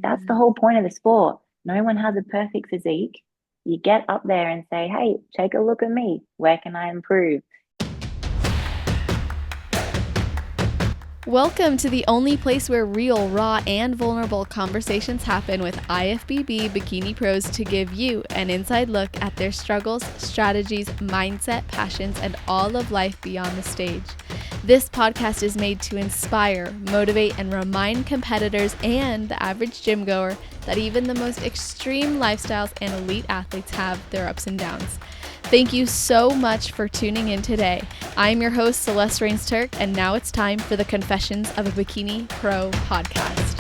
that's the whole point of the sport. No one has a perfect physique. You get up there and say, hey, take a look at me. Where can I improve? Welcome to the only place where real, raw, and vulnerable conversations happen with IFBB Bikini Pros to give you an inside look at their struggles, strategies, mindset, passions, and all of life beyond the stage. This podcast is made to inspire, motivate, and remind competitors and the average gym goer that even the most extreme lifestyles and elite athletes have their ups and downs. Thank you so much for tuning in today. I'm your host, Celeste Rains-Turk, and now it's time for the Confessions of a Bikini Pro podcast.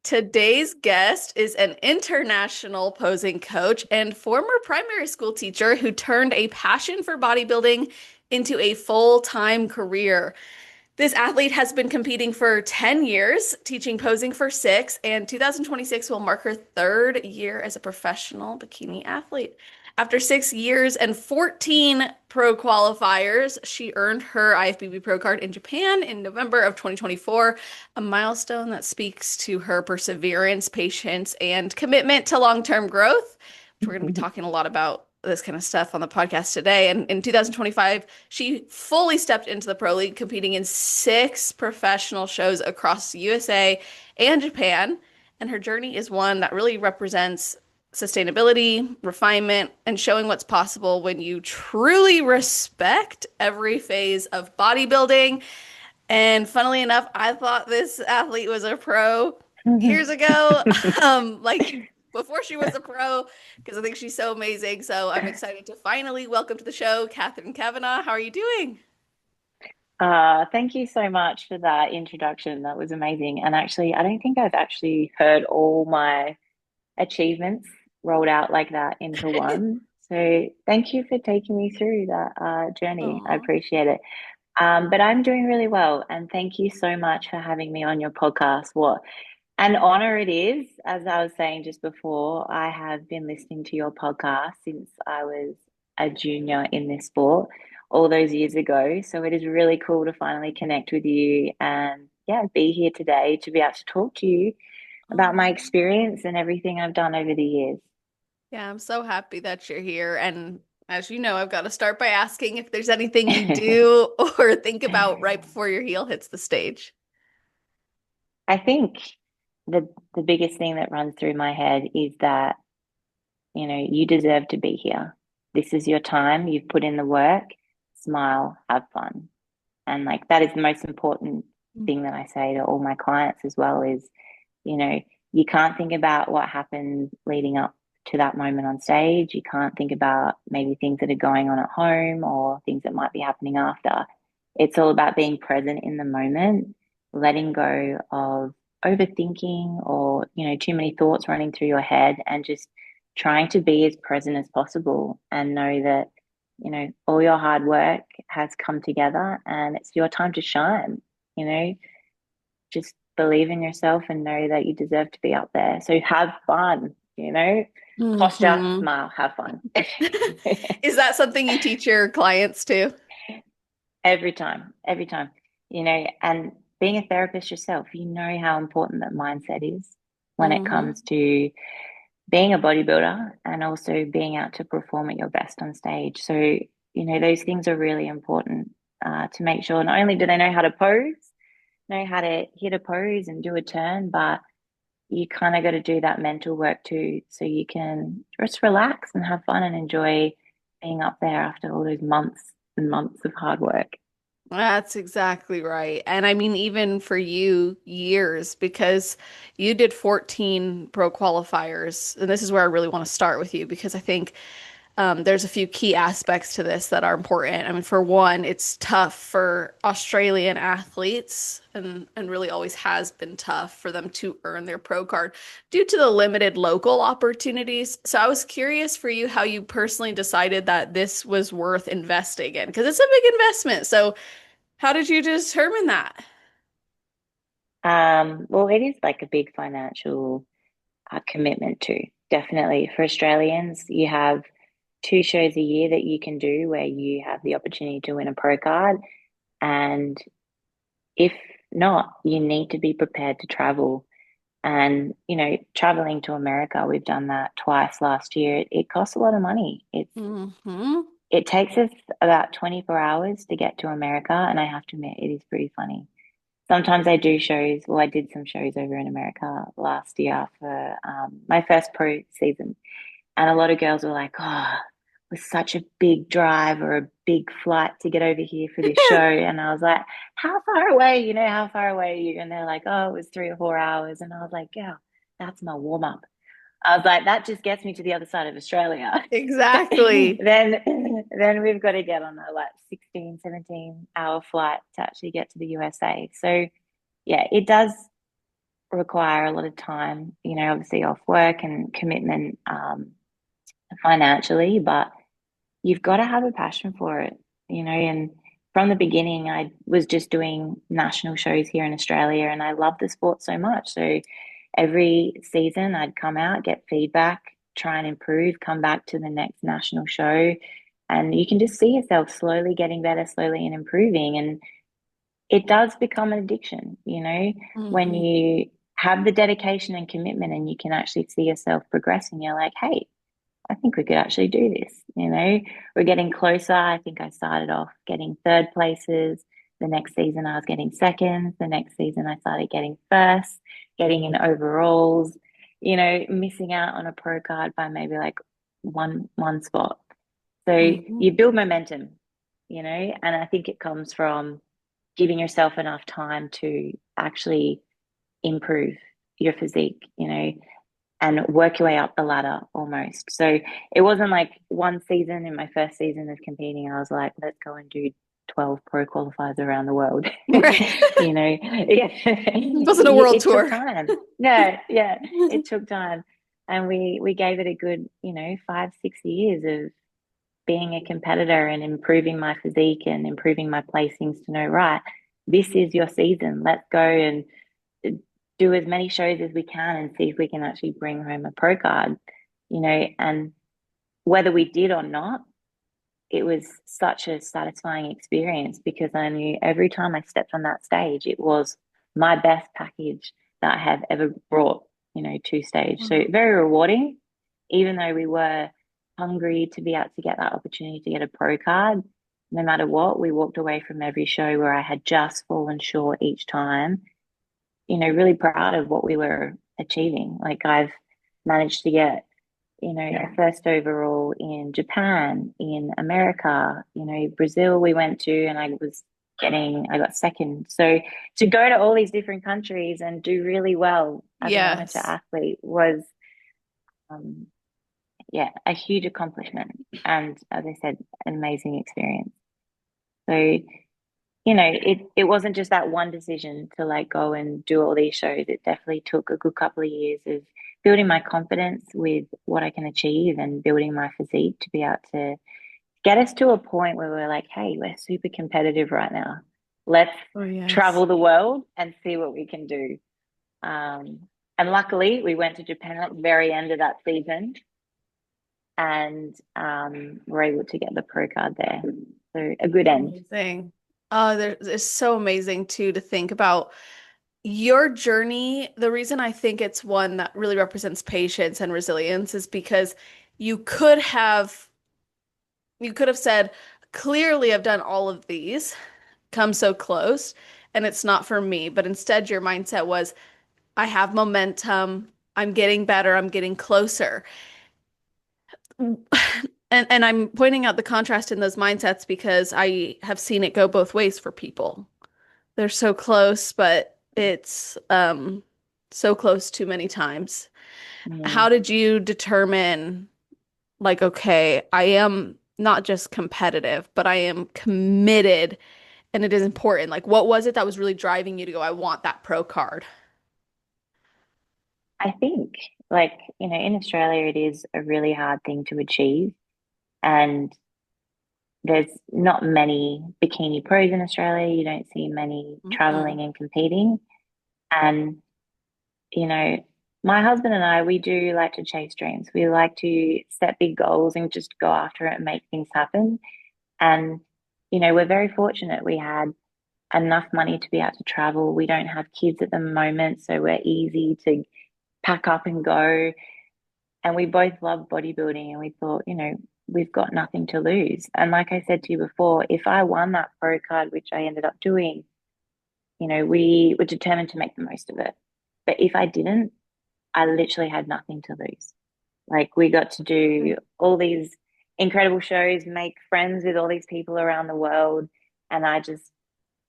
Today's guest is an international posing coach and former primary school teacher who turned a passion for bodybuilding into a full-time career. This athlete has been competing for 10 years, teaching posing for 6, and 2026 will mark her 3rd year as a professional bikini athlete. After 6 years and 14 pro qualifiers, she earned her IFBB Pro card in Japan in November of 2024, a milestone that speaks to her perseverance, patience, and commitment to long-term growth, which we're going to be talking a lot about this kind of stuff on the podcast today. And in 2025, she fully stepped into the pro league, competing in 6 professional shows across the USA and Japan. And her journey is one that really represents sustainability, refinement, and showing what's possible when you truly respect every phase of bodybuilding. And funnily enough, I thought this athlete was a pro years ago. Like before she was a pro, because I think she's so amazing. So I'm excited to finally welcome to the show, Kathryn Cavanagh. How are you doing? Thank you so much for that introduction. That was amazing. And actually, I don't think I've actually heard all my achievements rolled out like that into one. So thank you for taking me through that journey. I Aw. appreciate it. But I'm doing really well. And thank you so much for having me on your podcast. What an honor it is. As I was saying just before, I have been listening to your podcast since I was a junior in this sport all those years ago. So it is really cool to finally connect with you and yeah, be here today to be able to talk to you about my Aw. experience and everything I've done over the years. Yeah, I'm so happy that you're here. And as you know, I've got to start by asking if there's anything you do or think about right before your heel hits the stage. I think the biggest thing that runs through my head is that, you deserve to be here. This is your time. You've put in the work. Smile, have fun. And like that is the most important thing that I say to all my clients as well is, you know, you can't think about what happened leading up to that moment on stage. You can't think about maybe things that are going on at home or things that might be happening after. It's all about being present in the moment, letting go of overthinking or, too many thoughts running through your head and just trying to be as present as possible and know that, all your hard work has come together and it's your time to shine, you know, just believe in yourself and know that you deserve to be up there. So have fun, posture, Mhm. smile, have fun. Is that something you teach your clients too? Every time, and being a therapist yourself, you know how important that mindset is when it Hmm. comes to being a bodybuilder and also being out to perform at your best on stage. So, those things are really important to make sure not only do they know how to pose, know how to hit a pose and do a turn, but you kind of got to do that mental work too, so you can just relax and have fun and enjoy being up there after all those months and months of hard work. That's exactly right. And I mean, even for you, years, because you did 14 pro qualifiers. And this is where I really want to start with you because I think there's a few key aspects to this that are important. I mean, for one, it's tough for Australian athletes and really always has been tough for them to earn their pro card due to the limited local opportunities. So I was curious for you how you personally decided that this was worth investing in because it's a big investment. So how did you determine that? Well, it is like a big financial commitment too. Definitely for Australians, you have two shows a year that you can do where you have the opportunity to win a pro card. And if not, you need to be prepared to travel. And, traveling to America, we've done that twice last year. It costs a lot of money. Hmm. It takes us about 24 hours to get to America, and I have to admit, it is pretty funny. Sometimes I do shows. Well, I did some shows over in America last year for my first pro season. And a lot of girls were like, oh, it was such a big drive or a big flight to get over here for this show. And I was like, how far away? How far away are you? And they're like, oh, it was 3 or 4 hours. And I was like, yeah, that's my warm up. I was like, that just gets me to the other side of Australia. Exactly. then we've got to get on a like 16, 17-hour flight to actually get to the USA. So yeah, it does require a lot of time, obviously off work and commitment financially, but you've got to have a passion for it, and from the beginning, I was just doing national shows here in Australia and I love the sport so much. So every season I'd come out, get feedback, try and improve, come back to the next national show. And you can just see yourself slowly getting better, slowly and improving. And it does become an addiction, when Hmm. you have the dedication and commitment and you can actually see yourself progressing. You're like, hey, I think we could actually do this. We're getting closer. I think I started off getting third places. The next season, I was getting second. The next season, I started getting first, getting in overalls, missing out on a pro card by maybe like one spot. So Hmm. you build momentum, and I think it comes from giving yourself enough time to actually improve your physique, and work your way up the ladder almost. So it wasn't like one season in my first season of competing, I was like, let's go and do 12 pro qualifiers around the world. Right. Yeah. It wasn't a world It took tour. time. Yeah, it took time. And we gave it a good, 5, 6 years of being a competitor and improving my physique and improving my placings to know, right, this is your season. Let's go and do as many shows as we can and see if we can actually bring home a pro card, and whether we did or not, it was such a satisfying experience because I knew every time I stepped on that stage, it was my best package that I have ever brought, to stage. So Wow. very rewarding, even though we were hungry to be able to get that opportunity to get a pro card. No matter what, we walked away from every show where I had just fallen short each time, really proud of what we were achieving. Like I've managed to get, a first overall in Japan, in America, Brazil we went to and I got second. So to go to all these different countries and do really well as an amateur Yes. athlete was, um, yeah, a huge accomplishment. And as I said, an amazing experience. So it wasn't just that one decision to like go and do all these shows. It definitely took a good couple of years of building my confidence with what I can achieve and building my physique to be able to get us to a point where we're like, hey, we're super competitive right now. Let's Oh, yes. travel the world and see what we can do. Um, and luckily, we went to Japan at the very end of that season and were able to get the pro card there. So a good end. Amazing. It's so amazing too to think about your journey. The reason I think it's one that really represents patience and resilience is because you could have you could have said, clearly I've done all of these, come so close, and it's not for me. But instead your mindset was, I have momentum, I'm getting better, I'm getting closer. And I'm pointing out the contrast in those mindsets because I have seen it go both ways for people. They're so close, but it's so close too many times. How Mm. did you determine, like, okay, I am not just competitive, but I am committed and it is important? Like, what was it that was really driving you to go, I want that pro card? I think, like, in Australia, it is a really hard thing to achieve. And there's not many bikini pros in Australia. You don't see many Mm-mm. traveling and competing. And, you know, My husband and I, we do like to chase dreams. We like to set big goals and just go after it and make things happen. And, we're very fortunate. We had enough money to be able to travel. We don't have kids at the moment, so we're easy to pack up and go. And we both love bodybuilding, and we thought, we've got nothing to lose. And like I said to you before, if I won that pro card, which I ended up doing, we were determined to make the most of it. But if I didn't, I literally had nothing to lose. Like we got to do all these incredible shows, make friends with all these people around the world. And I just,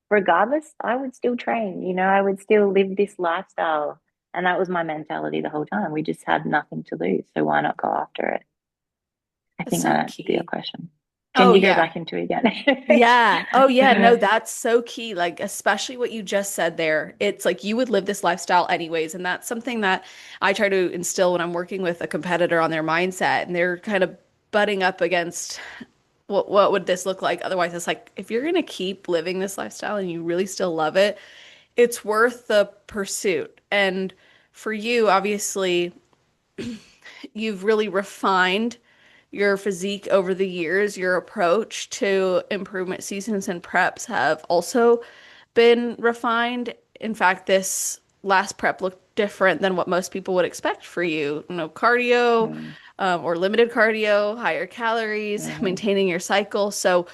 regardless, I would still train, I would still live this lifestyle. And that was my mentality the whole time. We just had nothing to lose. So why not go after it? I That's think so that answered your key. question. Can Oh you go yeah. back into it again? Yeah. Oh, yeah. No, that's so key. Like, especially what you just said there. It's like you would live this lifestyle anyways. And that's something that I try to instill when I'm working with a competitor on their mindset and they're kind of butting up against what would this look like? Otherwise, it's like if you're gonna keep living this lifestyle and you really still love it, it's worth the pursuit. And for you, obviously, you've really refined your physique over the years. Your approach to improvement seasons and preps have also been refined. In fact, this last prep looked different than what most people would expect for you. No cardio, Mm, or limited cardio, higher calories, mhm. maintaining your cycle. So,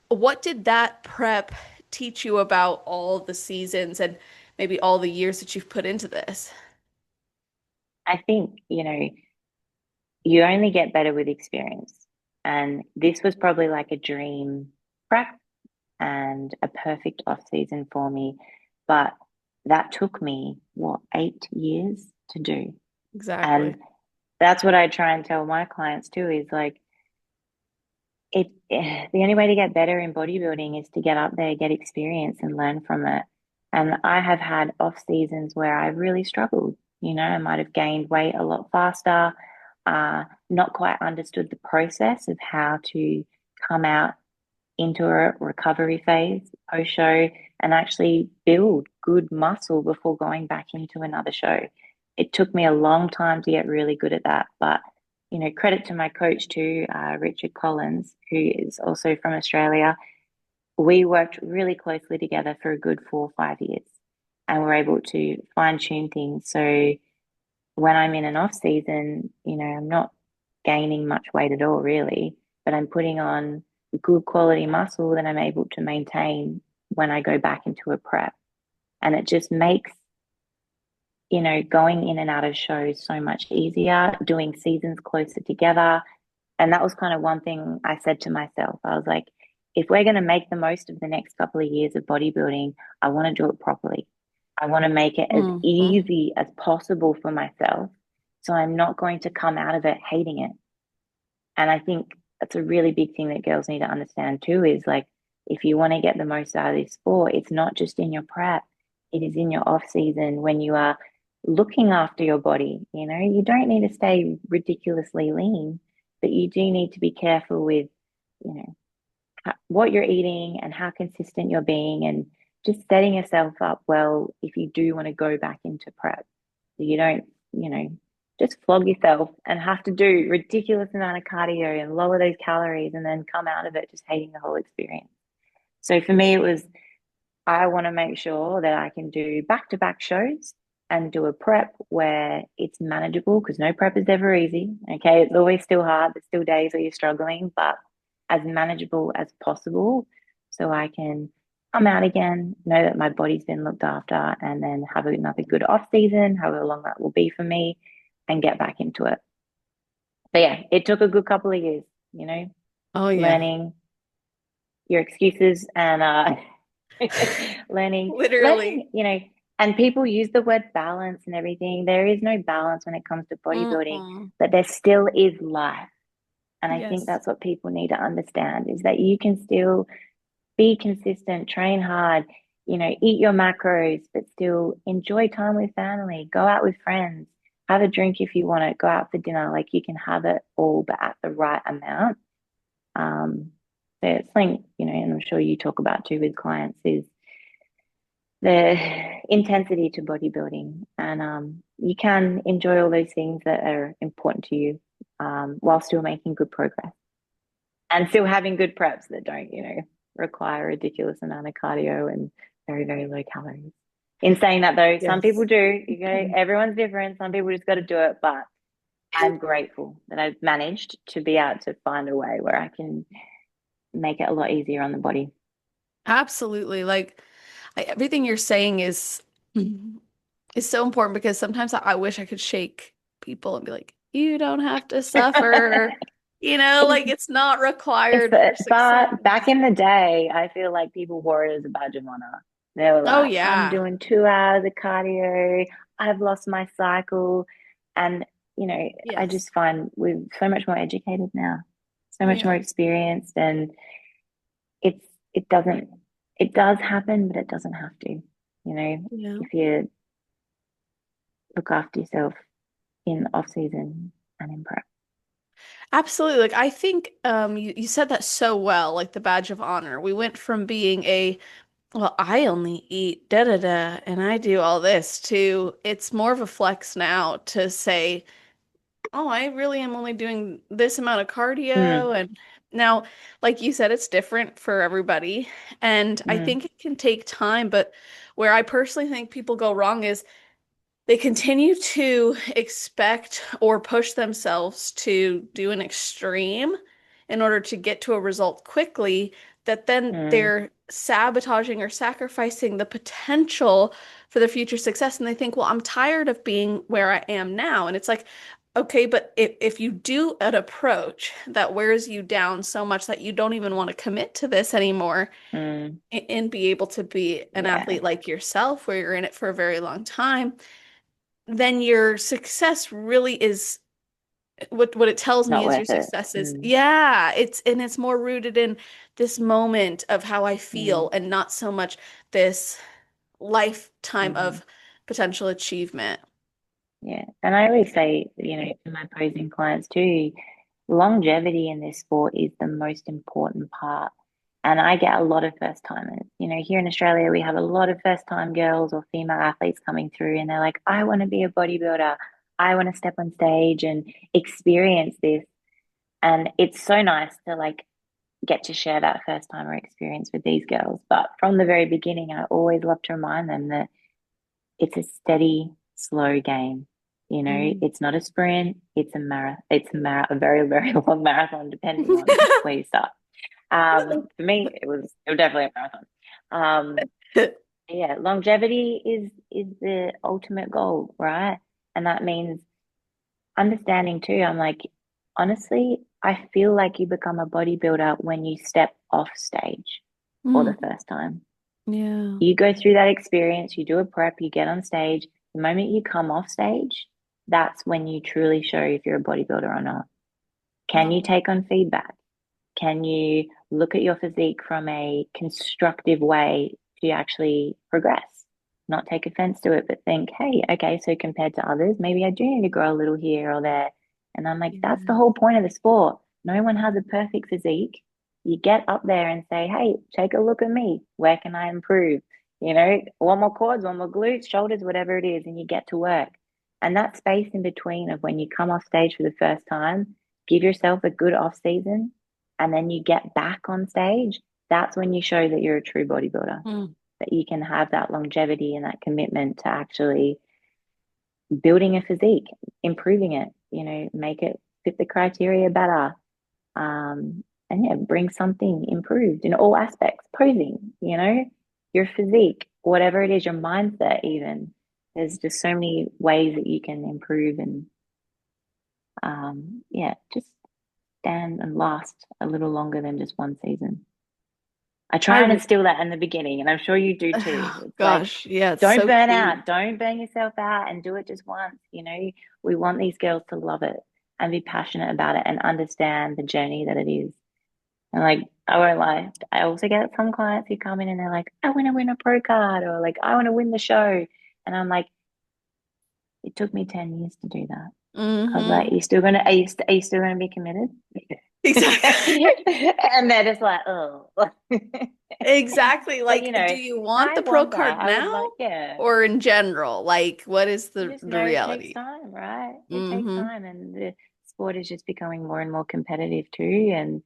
what did that prep teach you about all the seasons and maybe all the years that you've put into this? I think, you only get better with experience. And this was probably like a dream prep and a perfect off season for me. But that took me, what, 8 years to do. Exactly. And that's what I try and tell my clients too is like, the only way to get better in bodybuilding is to get up there, get experience, and learn from it. And I have had off seasons where I've really struggled. I might have gained weight a lot faster, not quite understood the process of how to come out into a recovery phase post show and actually build good muscle before going back into another show. It took me a long time to get really good at that, but credit to my coach too, Richard Collins, who is also from Australia. We worked really closely together for a good 4 or 5 years and we're able to fine tune things. So when I'm in an off season, I'm not gaining much weight at all, really, but I'm putting on good quality muscle that I'm able to maintain when I go back into a prep. And it just makes, going in and out of shows so much easier, doing seasons closer together. And that was kind of one thing I said to myself. I was like, if we're going to make the most of the next couple of years of bodybuilding, I want to do it properly. I want to make it as Mhm. easy as possible for myself. So I'm not going to come out of it hating it. And I think that's a really big thing that girls need to understand too is like, if you want to get the most out of this sport, it's not just in your prep, it is in your off season when you are looking after your body. You don't need to stay ridiculously lean, but you do need to be careful with, you know, what you're eating and how consistent you're being and just setting yourself up well if you do want to go back into prep. So you don't, just flog yourself and have to do ridiculous amount of cardio and lower those calories and then come out of it just hating the whole experience. So for me, it was I want to make sure that I can do back to back shows and do a prep where it's manageable because no prep is ever easy. Okay. It's always still hard. There's still days where you're struggling, but as manageable as possible so I can come out again, know that my body's been looked after, and then have another good off season, however long that will be for me, and get back into it. But yeah, it took a good couple of years, you know, Oh yeah. learning your excuses and learning, Literally. learning, and people use the word balance and everything. There is no balance when it comes to bodybuilding, Mm-mm. but there still is life. And I think Yes. that's what people need to understand is that you can still be consistent, train hard, eat your macros, but still enjoy time with family, go out with friends, have a drink if you want to, go out for dinner. Like you can have it all, but at the right amount. Um, so it's something, and I'm sure you talk about too with clients is the intensity to bodybuilding, and you can enjoy all those things that are important to you, while still making good progress and still having good preps that don't, require a ridiculous amount of cardio and very, very low calories. In saying that though, some people Yes. do, everyone's different. Some people just got to do it, but I'm grateful that I've managed to be able to find a way where I can make it a lot easier on the body. Absolutely. Like everything you're saying is so important because sometimes I wish I could shake people and be like, you don't have to suffer. Like it's not required for success. But back in the day, I feel like people wore it as a badge of honor. They were Oh like, I'm yeah. doing 2 hours of cardio. I've lost my cycle. And, I Yes. just find we're so much more educated now, so much more Yeah. experienced. And it's, it doesn't, it does happen, but it doesn't have to. Yeah. If you look after yourself in off season and in prep. Absolutely. Like I think you said that so well, like the badge of honor. We went from being well, I only eat da da da and I do all this to it's more of a flex now to say, oh, I really am only doing this amount of Mm, cardio. And now, like you said, it's different for everybody. And I mm, think it can take time, but where I personally think people go wrong is they continue to expect or push themselves to do an extreme in order to get to a result quickly, that then mm, they're sabotaging or sacrificing the potential for the future success. And they think, well, I'm tired of being where I am now. And it's like, okay, but if you do an approach that wears you down so much that you don't even want to commit to this anymore mm. and be able to be an Yeah, athlete like yourself, where you're in it for a very long time, then your success really is what it tells me not is your worth it. success is, Mm, yeah, it's more rooted in this moment of how I feel mm. and not so much this lifetime Hmm. of potential achievement. Yeah. And I always say, to my posing clients too, longevity in this sport is the most important part. And I get a lot of first timers. Here in Australia, we have a lot of first time girls or female athletes coming through, and they're like, I want to be a bodybuilder. I want to step on stage and experience this. And it's so nice to like get to share that first timer experience with these girls. But from the very beginning, I always love to remind them that it's a steady, slow game. Mm. It's not a sprint. It's a marathon. A very, very long marathon, depending on where you start. For me, it was definitely a marathon. Yeah, longevity is the ultimate goal, right? And that means understanding too. I'm like, honestly, I feel like you become a bodybuilder when you step off stage for the Mm, first time. yeah. You go through that experience, you do a prep, you get on stage. The moment you come off stage, that's when you truly show if you're a bodybuilder or not. Can you Love take on feedback? Can you look at your physique from a constructive way to actually progress? Not take offense to it, but think, hey, okay, so compared to others, maybe I do need to grow a little here or there. And I'm like, that's the Yeah. whole point of the sport. No one has a perfect physique. You get up there and say, hey, take a look at me. Where can I improve? One more quads, one more glutes, shoulders, whatever it is, and you get to work. And that space in between of when you come off stage for the first time, give yourself a good off season, and then you get back on stage. That's when you show that you're a true bodybuilder, Mm. that you can have that longevity and that commitment to actually building a physique, improving it, make it fit the criteria better. And yeah, bring something improved in all aspects, posing, your physique, whatever it is, your mindset, even. There's just so many ways that you can improve and, yeah, just stand and last a little longer than just one season. I I try and re instill that in the beginning, and I'm sure you do too. oh, It's like, gosh, yeah, it's don't so burn key. out, don't burn yourself out, and do it just once. We want these girls to love it and be passionate about it and understand the journey that it is. And like, I won't lie, I also get some clients who come in and they're like, I want to win a pro card, or like, I want to win the show. And I'm like, it took me 10 years to do that. I was like, Hmm. are you still gonna be committed? Exactly. And they're just like, oh. Exactly. But Like, do you want I the pro want that. card I would now like, yeah. or in general? Like, what is You the just the know it takes reality? time, right? It takes Hmm. time, and the sport is just becoming more and more competitive too. And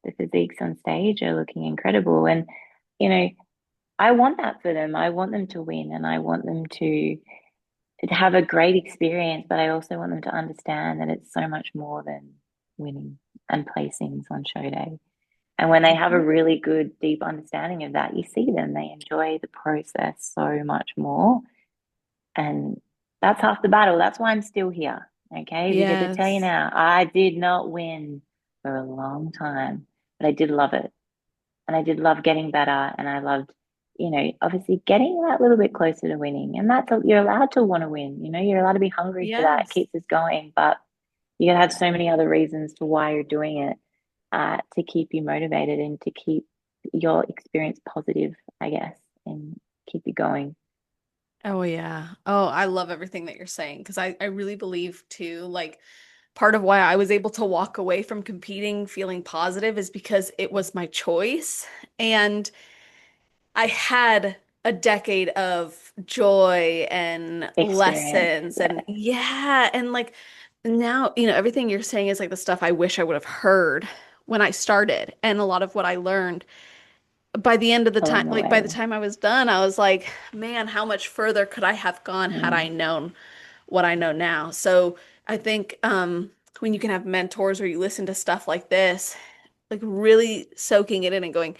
the physiques on stage are looking incredible. And, you know, I want that for them. I want them to win, and I want them to have a great experience, but I also want them to understand that it's so much more than winning and placings on show day. And when they have a really good, deep understanding of that, you see them, they enjoy the process so much more. And that's half the battle. That's why I'm still here. Okay. Because I tell you Yes. now, I did not win for a long time, but I did love it. And I did love getting better. And I loved, obviously getting that little bit closer to winning. And you're allowed to want to win. You're allowed to be hungry for that. It Yes. keeps us going. But you gotta have so many other reasons to why you're doing it, to keep you motivated and to keep your experience positive, I guess, and keep you going. Oh yeah. Oh, I love everything that you're saying because I really believe too, like part of why I was able to walk away from competing feeling positive is because it was my choice. And I had a decade of joy and Experience. lessons Yeah. and yeah, and like now, everything you're saying is like the stuff I wish I would have heard when I started and a lot of what I learned by the end of the time, Along the like by way. the time I was done, I was like, man, how much further could I have gone had I Mm, known what I know now? So I think when you can have mentors or you listen to stuff like this, like really soaking it in and going,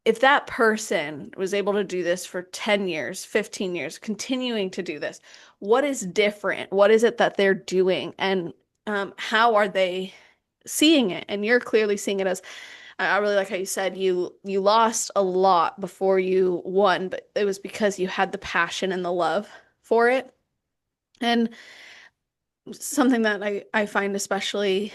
if that person was able to do this for 10 years, 15 years, continuing to do this, what is different? What is it that they're doing? And how are they seeing it? And you're clearly seeing it as I really like how you said you lost a lot before you won, but it was because you had the passion and the love for it. And something that I find especially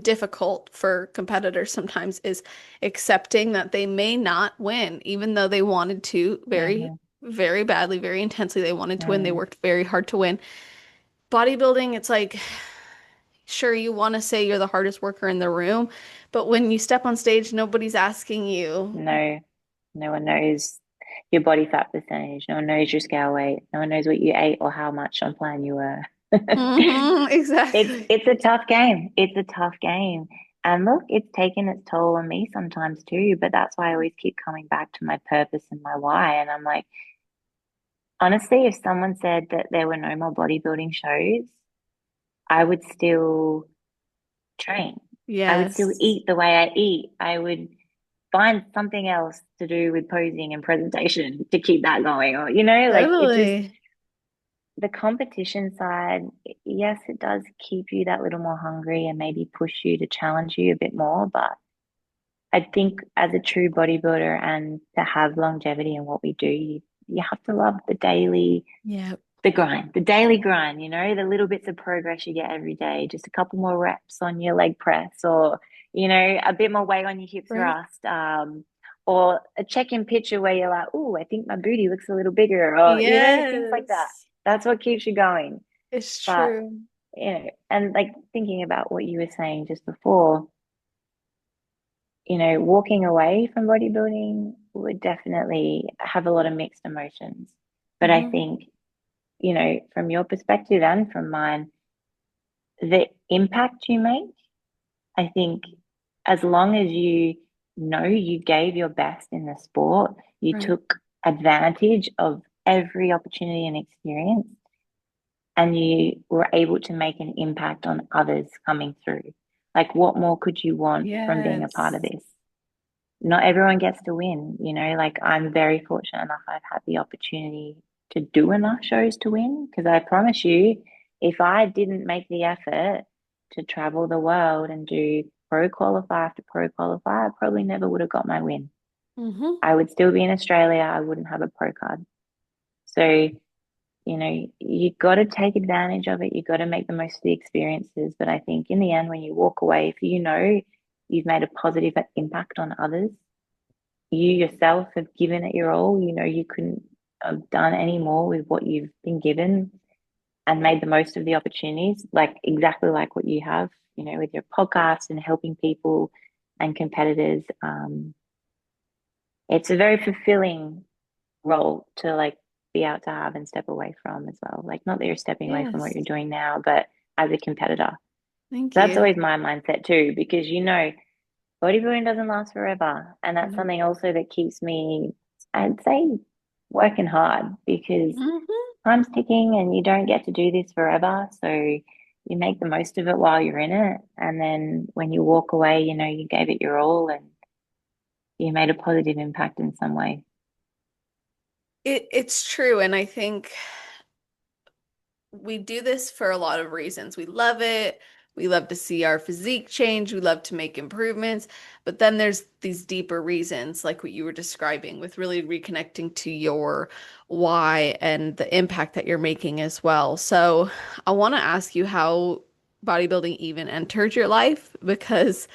difficult for competitors sometimes is accepting that they may not win, even though they wanted to very, mm-hmm, very badly, very intensely. They wanted to win. They mm. worked very hard to win. Bodybuilding, it's like, sure, you want to say you're the hardest worker in the room, but when you step on stage, nobody's asking you. No, no one knows your body fat percentage. No one knows your scale weight. No one knows what you ate or how much on plan you were. Exactly. It's a tough game. It's a tough game. And look, it's taken its toll on me sometimes too, but that's why I always keep coming back to my purpose and my why. And I'm like, honestly, if someone said that there were no more bodybuilding shows, I would still train. I would still Yes. eat the way I eat. I would find something else to do with posing and presentation to keep that going. Or, like it just, Totally. the competition side, yes, it does keep you that little more hungry and maybe push you to challenge you a bit more. But I think as a true bodybuilder and to have longevity in what we do, you have to love Yeah. the daily grind, the little bits of progress you get every day, just a couple more reps on your leg press or, a bit more weight on your hip Right. thrust, or a check-in picture where you're like, oh, I think my booty looks a little bigger or, things like that. Yes. That's what keeps you going. It's But, true. and like thinking about what you were saying just before, walking away from bodybuilding would definitely have a lot of mixed emotions. But I Hmm. think, from your perspective and from mine, the impact you make, I think as long as you know you gave your best in the sport, you Right. took advantage of every opportunity and experience, and you were able to make an impact on others coming through. Like, what more could you want from being a part of Yes. this? Not everyone gets to win, like I'm very fortunate enough I've had the opportunity to do enough shows to win. Because I promise you, if I didn't make the effort to travel the world and do pro qualify after pro qualify, I probably never would have got my win. Hmm. I would still be in Australia. I wouldn't have a pro card. So, you got to take advantage of it. You got to make the most of the experiences. But I think in the end, when you walk away, if you've made a positive impact on others, you yourself have given it your all. You couldn't have done any more with what you've been given. and made the most of the opportunities, like exactly like what you have, with your podcast and helping people and competitors. It's a very fulfilling role to like be able to have and step away from as well. Like, not that you're stepping away from what Yes. you're doing now, but as a competitor. Thank That's you. always my mindset too, because bodybuilding doesn't last forever. And that's No. something also that keeps me, I'd say, working hard because Hmm. time's ticking and you don't get to do this forever. So you make the most of it while you're in it. And then when you walk away, you gave it your all and you made a positive impact in some way. It's true, and I think we do this for a lot of reasons. We love it. We love to see our physique change. We love to make improvements. But then there's these deeper reasons, like what you were describing, with really reconnecting to your why and the impact that you're making as well. So I want to ask you how bodybuilding even entered your life because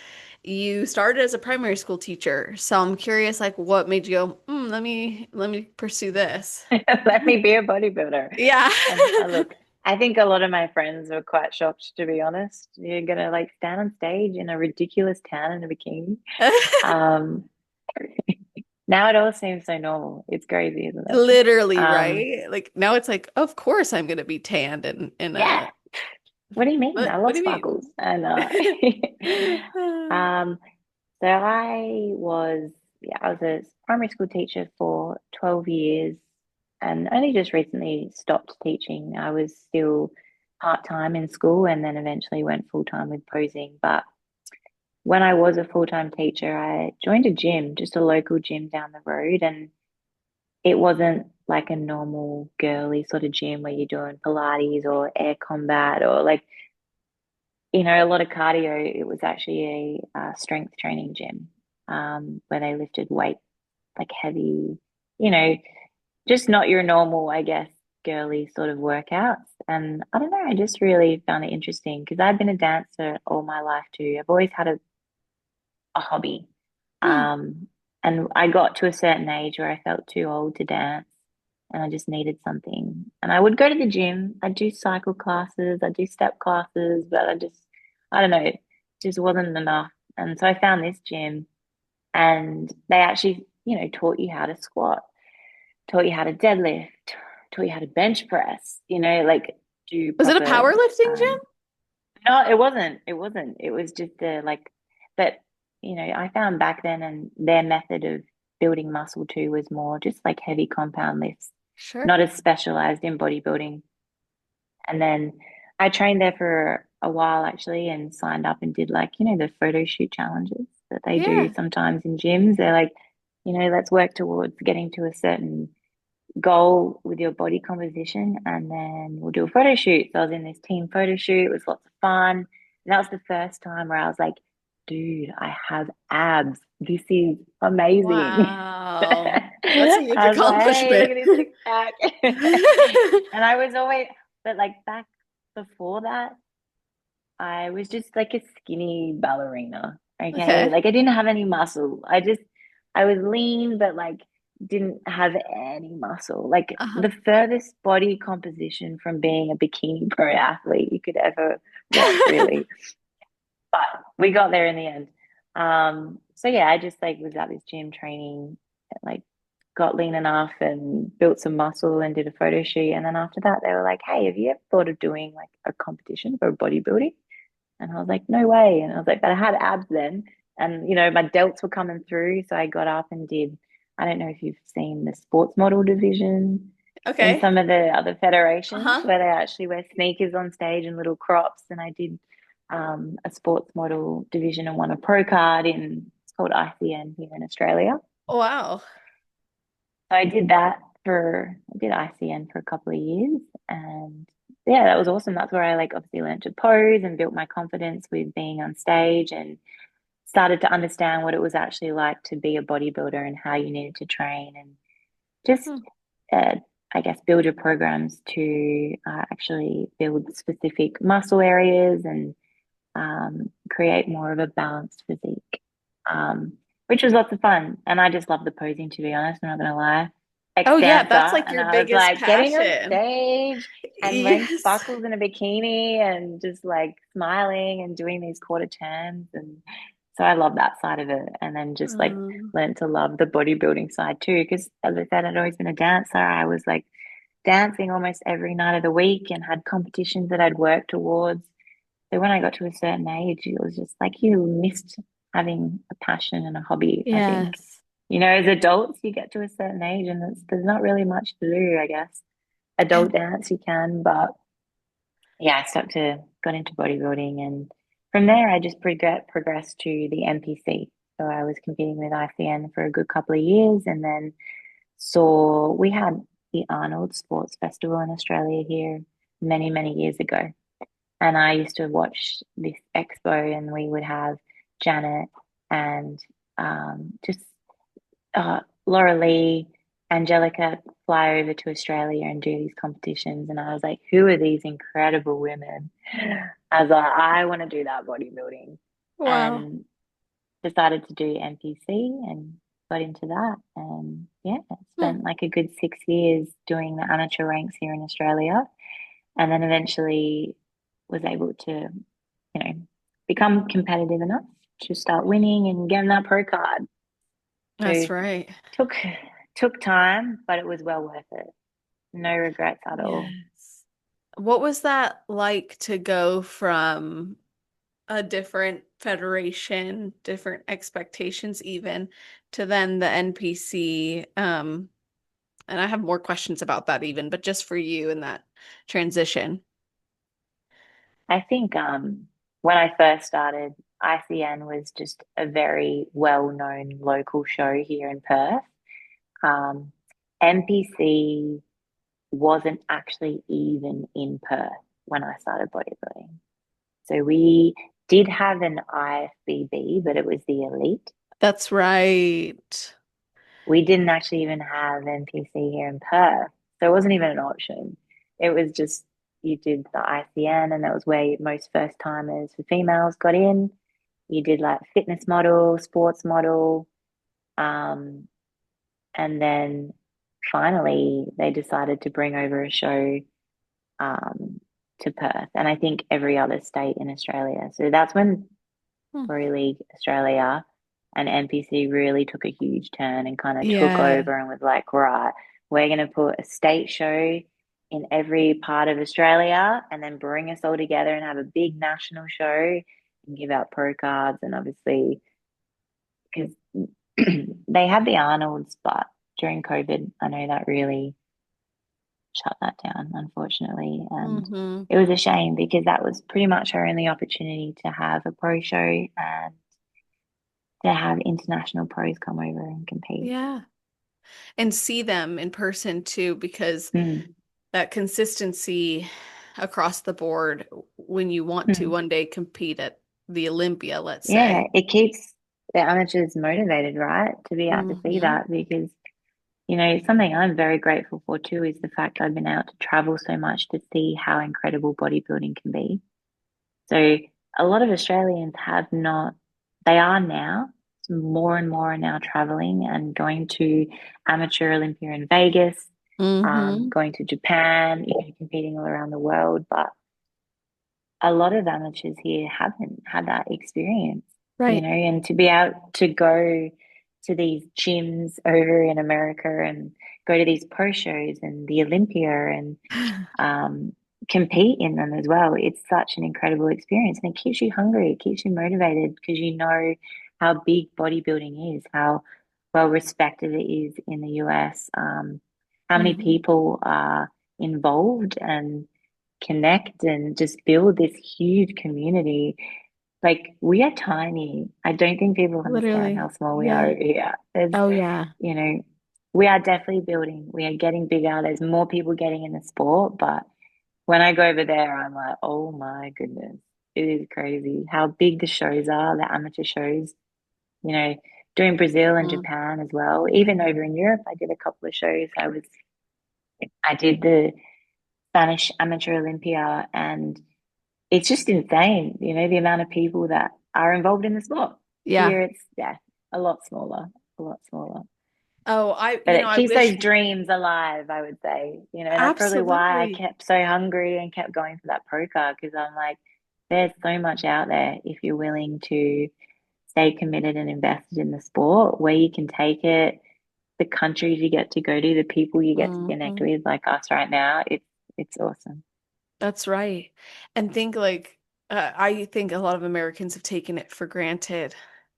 you started as a primary school teacher. So I'm curious, like, what made you go, let me pursue this. Let me be a bodybuilder. Yeah. And look, I think a lot of my friends were quite shocked, to be honest. You're gonna like stand on stage in a ridiculous tan in a bikini. Um, Now it all seems so normal. It's crazy, isn't it? Literally, Um, right? Like now it's like, of course I'm gonna be tanned and in yeah. a What do you mean? I what love do sparkles. you And mean? um, so I was a primary school teacher for 12 years and only just recently stopped teaching. I was still part-time in school and then eventually went full-time with posing. But when I was a full-time teacher, I joined a gym, just a local gym down the road, and it wasn't like a normal girly sort of gym where you're doing Pilates or air combat or like, a lot of cardio. It was actually a strength training gym where they lifted weight, like heavy, you know, just not your normal, I guess, girly sort of workouts. And I don't know, I just really found it interesting because I've been a dancer all my life too. I've always had a hobby. Hmm. And I got to a certain age where I felt too old to dance and I just needed something. And I would go to the gym, I'd do cycle classes, I'd do step classes, but I don't know, it just wasn't enough. And so I found this gym and they actually, taught you how to squat, taught you how to deadlift, taught you how to bench press, like do Was it a proper powerlifting gym? um no, it wasn't. It wasn't. It was just but I found back then and their method of building muscle too was more just like heavy compound lifts, Sure. not as specialized in bodybuilding. And then I trained there for a while actually and signed up and did like, the photo shoot challenges that they do Yeah. sometimes in gyms. They're like, let's work towards getting to a certain goal with your body composition and then we'll do a photo shoot. So I was in this team photo shoot. It was lots of fun. And that was the first time where I was like, dude, I have abs. This is amazing. Wow. That's a huge I was like, hey, look accomplishment. at this six pack. And I was always, but like back before that, I was just like a skinny ballerina. Okay. Okay. Like I didn't have any muscle. I was lean, but like didn't have any muscle. Like Uh-huh. the furthest body composition from being a bikini pro athlete you could ever want, really. But we got there in the end. So yeah, I just like was at this gym training, like got lean enough and built some muscle and did a photo shoot. And then after that, they were like, "Hey, have you ever thought of doing like a competition for bodybuilding?" And I was like, no way. And I was like, but I had abs then. And, my delts were coming through. So I got up and did, I don't know if you've seen the sports model division in Okay. some of the other federations Uh-huh. where they actually wear sneakers on stage and little crops. And I did a sports model division and won a pro card it's called ICN here in Australia. Wow. So I did ICN for a couple of years and yeah, that was awesome. That's where I like obviously learned to pose and built my confidence with being on stage and started to understand what it was actually like to be a bodybuilder and how you needed to train and just, Hmm. uh, I guess, build your programs to actually build specific muscle areas and create more of a balanced physique, which was lots of fun. And I just love the posing, to be honest. I'm not going to lie. Oh yeah, ex-dancer, that's like and your I was biggest like getting on passion. stage and wearing Yes. sparkles in a bikini and just like smiling and doing these quarter turns. And so I love that side of it. And then just like Um, learned to love the bodybuilding side too. Because as I said, I'd always been a dancer. I was like dancing almost every night of the week and had competitions that I'd worked towards. So when I got to a certain age, it was just like you missed having a passion and a hobby, I think. yes. As adults, you get to a certain age and there's not really much to do, I guess. Adult And dance you can, but yeah, got into bodybuilding, and from there I just progressed to the NPC. So I was competing with ICN for a good couple of years, and then we had the Arnold Sports Festival in Australia here many, many years ago. And I used to watch this expo, and we would have Janet and just Laura Lee, Angelica fly over to Australia and do these competitions. And I was like, who are these incredible women? I was like, I want to do that bodybuilding. wow. And decided to do NPC and got into that. And yeah, Hmm. spent like a good 6 years doing the amateur ranks here in Australia. And then eventually was able to, become competitive enough to start winning and getting that pro card. So That's right. took took time, but it was well worth it. No regrets at all. Yes. What was that like to go from a different federation, different expectations even, to then the NPC? And I have more questions about that even, but just for you in that transition. I think when I first started, ICN was just a very well-known local show here in Perth. Um, NPC wasn't actually even in Perth when I started bodybuilding. So we did have an IFBB, but it was the elite. That's right. We didn't actually even have NPC here in Perth. So it wasn't even an option. It was just you did the ICN, and that was where most first timers for females got in. You did like fitness model, sports model, um, and then finally they decided to bring over a show um, to Perth, and I think every other state in Australia. So that's when Hmm. Pro League Australia and NPC really took a huge turn and kind of took Yeah. over and was like, right, we're going to put a state show in every part of Australia and then bring us all together and have a big national show and give out pro cards. And obviously, because they had the Arnolds, but during COVID, I know that really shut that down, unfortunately. And Hmm. it was a shame because that was pretty much our only opportunity to have a pro show and to have international pros come over and compete. Yeah. And see them in person too, because Mm, that consistency across the board when you want to mm. one day compete at the Olympia, let's Yeah, say. it keeps the amateurs motivated, right? To be able to see Hmm. that because, something I'm very grateful for too is the fact I've been able to travel so much to see how incredible bodybuilding can be. So a lot of Australians have not, they are now, more and more are now traveling and going to Amateur Olympia in Vegas, Hmm. going to Japan, competing all around the world. But a lot of amateurs here haven't had that experience, Right. and to be able to go to these gyms over in America and go to these pro shows and the Olympia and um, compete in them as well. It's such an incredible experience and it keeps you hungry, it keeps you motivated because you know how big bodybuilding is, how well respected it is in the US, how many Hmm. people are involved and connect and just build this huge community. Like we are tiny. I don't think people understand Literally. how small we are Yeah. over here. Oh, yeah. You know, we are definitely building. We are getting bigger. There's more people getting in the sport, but when I go over there, I'm like, oh my goodness, it is crazy how big the shows are, the amateur shows. You know, doing Brazil and Mm. Japan as well. Even over in Europe, I did a couple of shows. I did the Spanish Amateur Olympia, and it's just insane, the amount of people that are involved in the sport. Yeah. Here it's, yeah, a lot smaller, a lot smaller. Oh, But it I keeps wish those dreams alive, I would say, and that's probably why I absolutely. kept so hungry and kept going for that pro card because I'm like, there's so much out there if you're willing to stay committed and invested in the sport, where you can take it, the countries you get to go to, the people you get to connect Mhm. with, like us right now. It's awesome. That's right. And think like I think a lot of Americans have taken it for granted.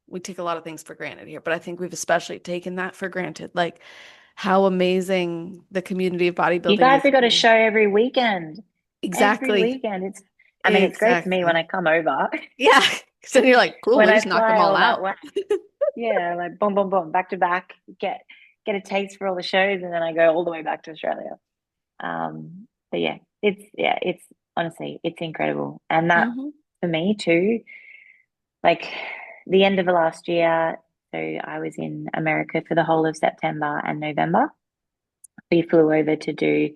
We take a lot of things for granted here, but I think we've especially taken that for granted. Like how amazing the community of You bodybuilding guys is have got a here. show every weekend. Every Exactly. weekend. I mean, it's great for me when I Exactly. come over. Yeah. So you're like, cool, When we I just knocked them fly all all that out. way. Yeah, like boom, boom, boom, back to back, get a taste for all the shows, and then I go all the way back to Australia. But it's honestly, it's incredible. And that Hmm. for me too, like the end of the last year, so I was in America for the whole of September and November. We flew over to do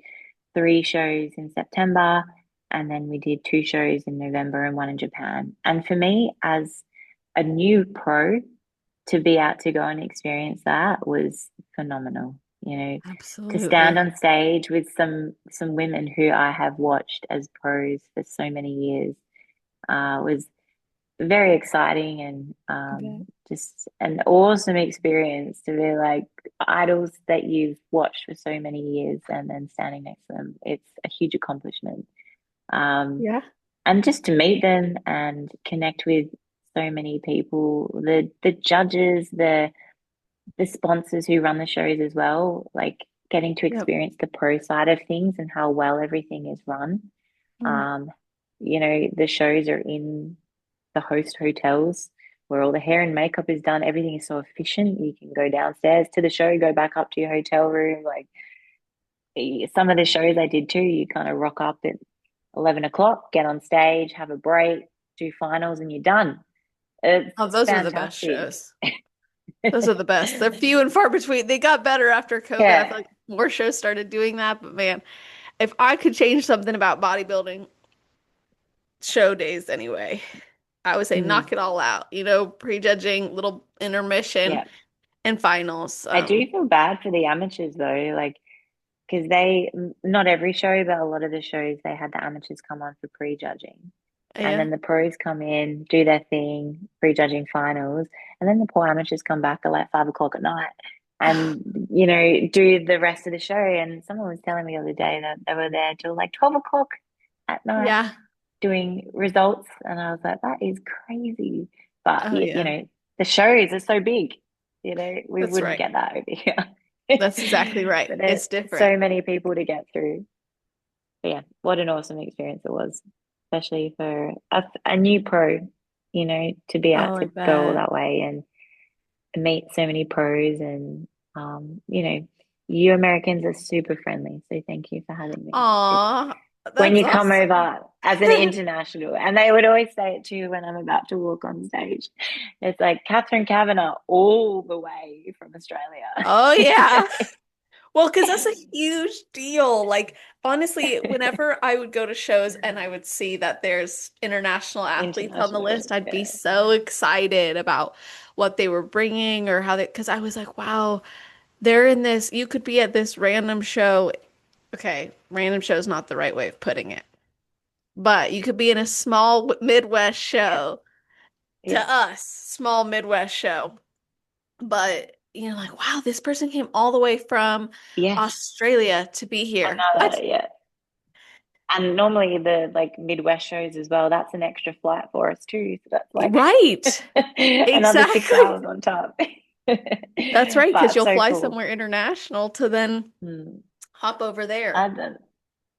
3 shows in September, and then we did 2 shows in November and one in Japan. And for me, as a new pro, to be out to go and experience that was phenomenal. To stand Absolutely. on stage with some women who I have watched as pros for so many years was very exciting and Yeah. just an awesome experience to be like idols that you've watched for so many years and then standing next to them. It's a huge accomplishment. Um, Yeah. and just to meet them and connect with so many people, the judges, the sponsors who run the shows as well, like getting to Yep. experience the pro side of things and how well everything is run. Mm. Um, the shows are in the host hotels where all the hair and makeup is done. Everything is so efficient. You can go downstairs to the show, go back up to your hotel room. Like some of the shows I did too, you kind of rock up at 11 o'clock, get on stage, have a break, do finals, and you're done. It's Oh, those are the best fantastic. shows. Those are the best. They're few and far between. They got better after COVID. I feel Yeah. like more shows started doing that, but man, if I could change something about bodybuilding show days anyway, I would say Mm, knock it all out. Prejudging, little intermission, yeah. and finals. I do feel bad for the amateurs though, like, because not every show, but a lot of the shows, they had the amateurs come on for prejudging. And Yeah. then the pros come in, do their thing, prejudging finals. And then the poor amateurs come back at like 5 o'clock at night and, do the rest of the show. And someone was telling me the other day that they were there till like 12 o'clock at night Yeah. doing results. And I was like, that is crazy. But, Oh yeah. the shows are so big, we That's wouldn't right. get that over here. That's exactly right. But there's It's different. so many people to get through. But yeah, what an awesome experience it was, especially for a new pro, to be able Oh, I to go all bet. that way and meet so many pros. And, you Americans are super friendly. So thank you for having me. It's Aw, when that's you come awesome. over as an international, and they would always say it too when I'm about to walk on stage. It's like Kathryn Cavanagh all the way from Oh Australia. yeah. Well, because that's a huge deal. Like, honestly, whenever I would go to shows and I would see that there's international athletes on the International, list, I'd be yeah. so excited about what they were bringing or because I was like, wow, they're in this, you could be at this random show. Okay, random show is not the right way of putting it, but you could be in a small Midwest Yeah. show to Yeah. us, small Midwest show. But like, wow, this person came all the way from Yeah. Australia to be here. What? Another, yeah. And normally the like Midwest shows as well, that's an extra flight for us too. So that's like Right. another 6 hours Exactly. on top. That's right, because But you'll so fly cool. somewhere international to then Hmm. hop over there. And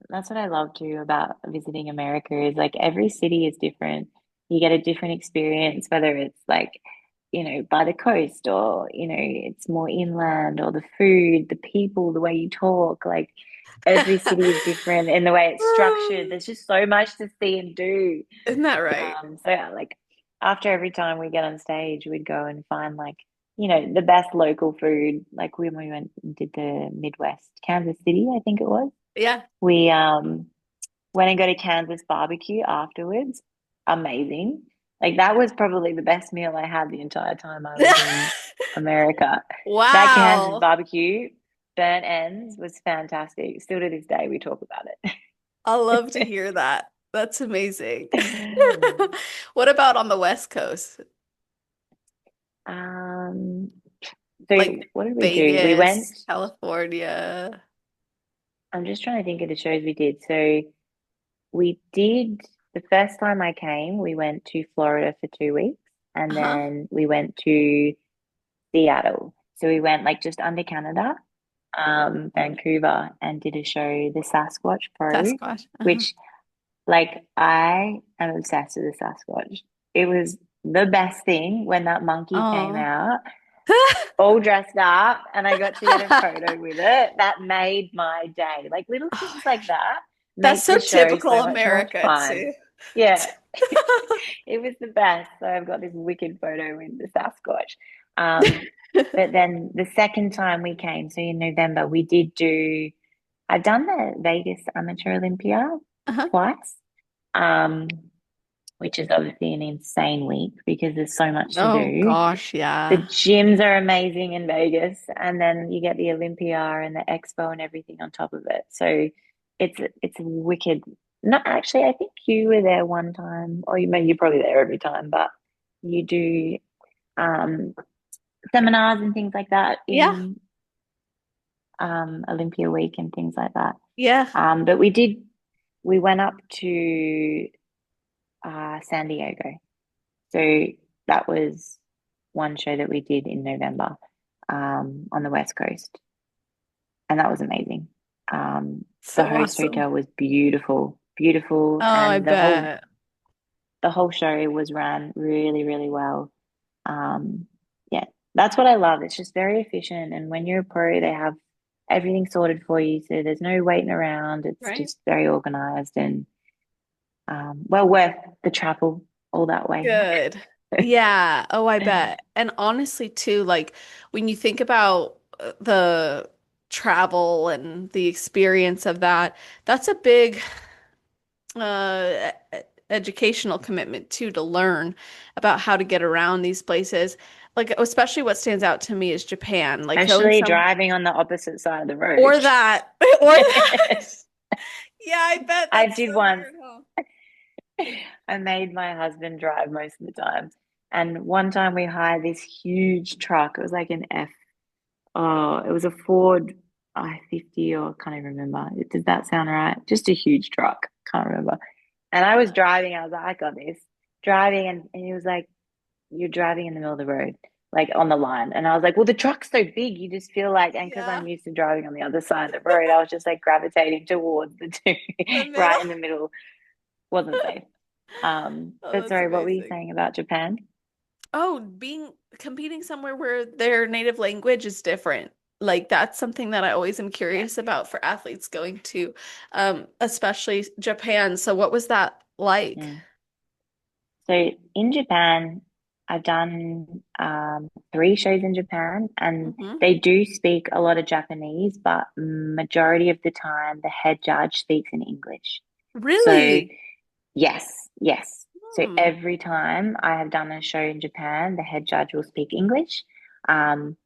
that's what I love too about visiting America is like every city is different. You get a different experience, whether it's like, by the coast or, it's more inland or the food, the people, the way you talk. Like every city is different in the way it's structured. There's just so much to see and do. Isn't that right? So yeah, like after every time we get on stage, we'd go and find like, the best local food. Like when we went and did the Midwest, Kansas City, I think it was. Yeah. We went and got a Kansas barbecue afterwards. Amazing. Like that was probably the best meal I had the entire time I was in America. That Kansas Wow. barbecue, burnt ends, was fantastic. Still to this day, we talk about I love to hear that. That's amazing. it. What about on the West Coast? Um, so Like what did we do? We went, Vegas, California. I'm just trying to think of the shows we did. So we did the first time I came, we went to Florida for 2 weeks and Uh-huh. then we went to Seattle. So we went like just under Canada, Vancouver, and did a show, the Sasquatch Pro, Sasquatch. Uh-huh. which like I am obsessed with the Sasquatch. It was the best thing when that monkey came Oh. out, all dressed up, and I got to get a photo with it. That made my day. Like little things like that That's make so the show typical so much more America fun. too. Yeah, it was the best. So I've got this wicked photo with the Sasquatch. But then the second time we came, so in November, we did do, I've done the Vegas Amateur Olympia Uh-huh. twice, um, which is obviously an insane week because there's so much to Oh do. gosh, The yeah. gyms are amazing in Vegas, and then you get the Olympia and the Expo and everything on top of it. So it's wicked. Not actually, I think you were there one time, or you're probably there every time, but you do um seminars and things like that Yeah. in Olympia week and things like that. Yeah. But we went up to San Diego. So that was one show that we did in November on the West Coast, and that was amazing. The So host awesome. hotel was beautiful, beautiful, Oh, I and bet. the whole show was ran really, really well. Yeah, that's what I love. It's just very efficient, and when you're a pro, they have everything sorted for you, so there's no waiting around. It's Right? just very organized and well worth the travel all that way. Good. Yeah. Oh, I bet. And honestly, too, like when you think about the travel and the experience of that, that's a big educational commitment too, to learn about how to get around these places. Like, especially what stands out to me is Japan, like going Especially some driving on the opposite side of the road. or that or that. Yeah, I bet I that's did so once. weird, huh? I made my husband drive most of the time. And one time we hired this huge truck. It was like an it was a Ford I-50 or I can't even remember. Does that sound right? Just a huge truck. Can't remember. And I was driving. I was like, I got this. Driving, and he was like, you're driving in the middle of the road, like on the line. And I was like, well, the truck's so big, you just feel like, and because Yeah, I'm used to driving on the other side of the road, I was just like gravitating towards the two the middle. right in the middle. Wasn't safe. Oh, But that's sorry, what were you amazing. saying about Japan? Oh, being competing somewhere where their native language is different. Like that's something that I always am Yeah. curious about for athletes going to, especially Japan. So what was that like? Mm. So in Japan, I've done 3 shows in Japan, and Hmm. they do speak a lot of Japanese, but majority of the time, the head judge speaks in English. So Really? yes, yes. So Hmm. every time I have done a show in Japan, the head judge will speak English. Um,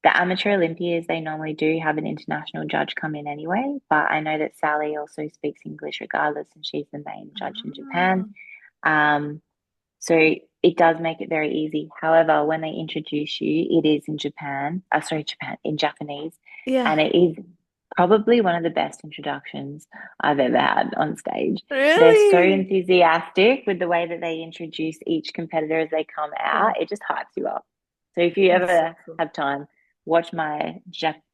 the amateur Olympias, they normally do have an international judge come in anyway, but I know that Sally also speaks English regardless, and she's the main judge in Ah, Japan. Um, so it does make it very easy. However, when they introduce you, it is in Japan, Japan, in Japanese, yeah. and it is probably one of the best introductions I've ever had on stage. They're so Really? enthusiastic with the way that they introduce each competitor as they come Yeah. out. It just hypes you up. So if you That's so ever cool. have time, watch my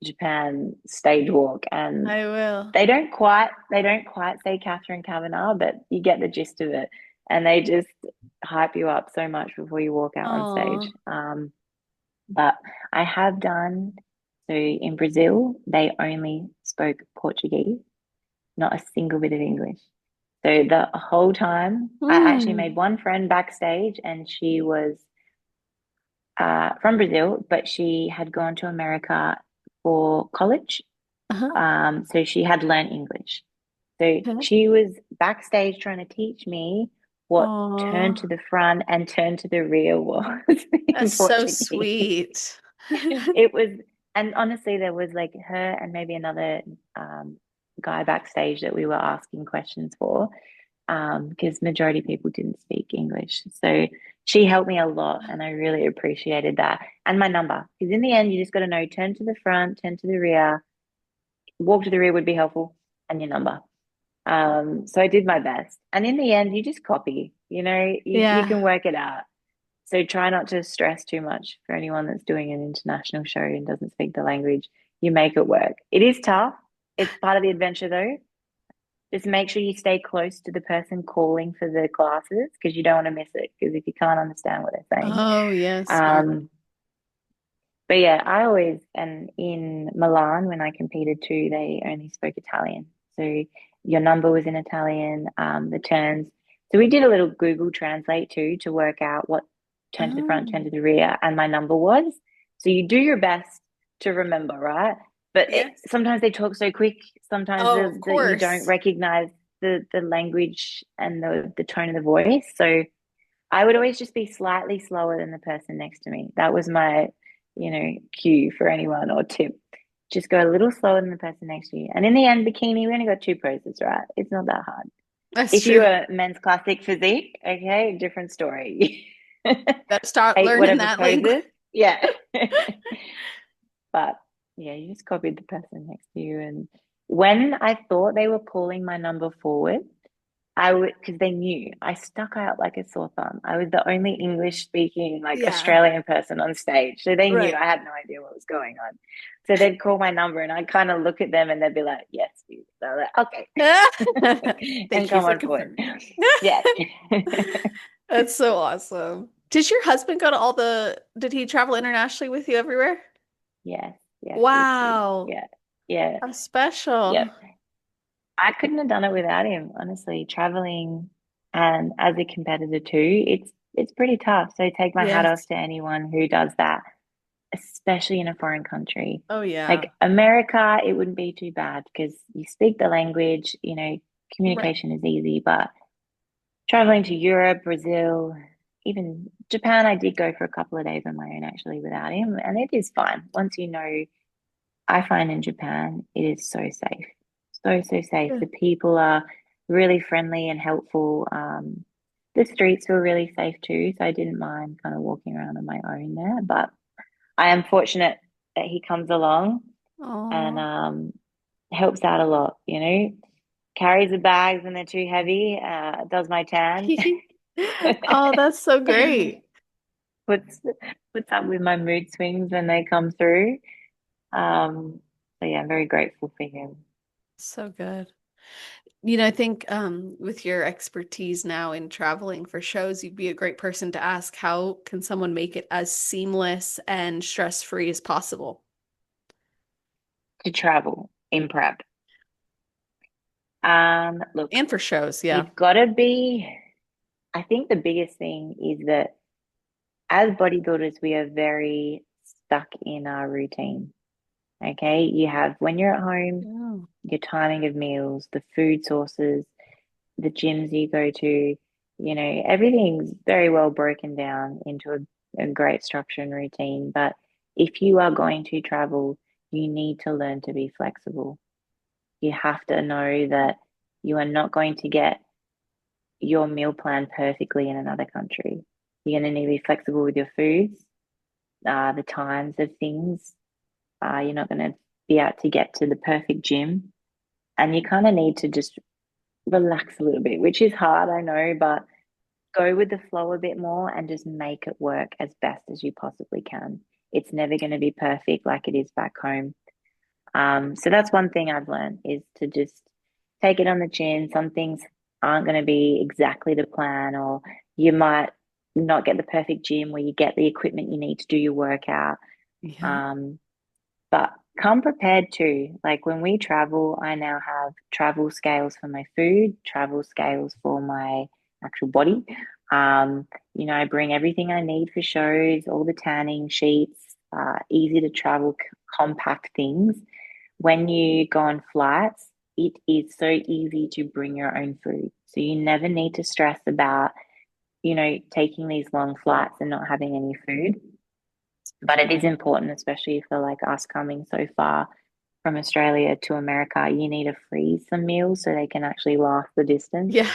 Japan stage walk, and I will. they don't quite say Kathryn Cavanagh, but you get the gist of it. And they just hype you up so much before you walk out on Oh. stage. But I have done, so in Brazil, they only spoke Portuguese, not a single bit of English. So the whole time, I actually Hmm. made one friend backstage, and she was from Brazil, but she had gone to America for college. Uh-huh. So she had learned English. So Okay. she was backstage trying to teach me what turn Oh, to the front and turn to the rear was in that's so Portuguese. sweet. It was, and honestly, there was like her and maybe another guy backstage that we were asking questions for, because majority of people didn't speak English. So she helped me a lot, and I really appreciated that. And my number, because in the end, you just got to know turn to the front, turn to the rear, walk to the rear would be helpful, and your number. So I did my best, and in the end, you just copy. You Yeah. can work it out. So try not to stress too much for anyone that's doing an international show and doesn't speak the language. You make it work. It is tough. It's part of the adventure though. Just make sure you stay close to the person calling for the classes because you don't want to miss it. Because if you can't understand what they're saying, Oh, yes, smart. um, but yeah, I always, and in Milan when I competed too, they only spoke Italian. So your number was in Italian, the turns. So we did a little Google Translate too to work out what turn to the front, turn Oh, to the rear, and my number was. So you do your best to remember, right? But yes. sometimes they talk so quick, sometimes Oh, of you don't course. recognize the language and the tone of the voice. So I would always just be slightly slower than the person next to me. That was my, cue for anyone or tip. Just go a little slower than the person next to you. And in the end, bikini, we only got two poses, right? It's not that hard. That's If you true. were men's classic physique, okay, different story. Better start Eight learning whatever that language. poses. Yeah. But yeah, you just copied the person next to you. And when I thought they were calling my number forward, I would, because they knew I stuck out like a sore thumb. I was the only English speaking, like Yeah, Australian person on stage. So they knew right. I had no idea what was going on. So they'd call my number and I'd kind of look at them and they'd be like, yes, you. So I'm like, okay. And Thank you come for on forward. confirming. Yes. That's so awesome. Did your husband go to did he travel internationally with you everywhere? Yes. Yes, he did. Wow, Yeah. Yeah. how special. Yep. I couldn't have done it without him, honestly. Traveling and as a competitor too, it's pretty tough. So take my hat off Yes. to anyone who does that, especially in a foreign country. Oh yeah. Like America, it wouldn't be too bad because you speak the language, Right. communication is easy. But traveling to Europe, Brazil, even Japan, I did go for a couple of days on my own actually without him, and it is fun. Once you know, I find in Japan, it is so safe. So, so safe. Yeah. The people are really friendly and helpful. The streets were really safe too, so I didn't mind kind of walking around on my own there. But I am fortunate that he comes along and Oh. helps out a lot, carries the bags when they're too heavy, does my tan, Oh, that's so great. puts puts up with my mood swings when they come through. So yeah, I'm very grateful for him. So good. I think with your expertise now in traveling for shows, you'd be a great person to ask how can someone make it as seamless and stress-free as possible? To travel in prep. Look, And for shows, yeah. you've got to be, I think the biggest thing is that as bodybuilders, we are very stuck in our routine. Okay. You have when you're at home, Oh, your timing of meals, the food sources, the gyms you go to, everything's very well broken down into a great structure and routine. But if you are going to travel, you need to learn to be flexible. You have to know that you are not going to get your meal plan perfectly in another country. You're going to need to be flexible with your foods, the times of things. You're not going to be able to get to the perfect gym. And you kind of need to just relax a little bit, which is hard, I know, but go with the flow a bit more and just make it work as best as you possibly can. It's never going to be perfect like it is back home. So that's one thing I've learned is to just take it on the chin. Some things aren't going to be exactly the plan, or you might not get the perfect gym where you get the equipment you need to do your workout. yeah. Um, but come prepared too. Like when we travel, I now have travel scales for my food, travel scales for my actual body. I bring everything I need for shows, all the tanning sheets, easy to travel, compact things when you go on flights, it is so easy to bring your own food. So you never need to stress about, taking these long flights and not having any food. But it is important, especially for like us coming so far from Australia to America, you need to freeze some meals so they can actually last the distance. Yeah.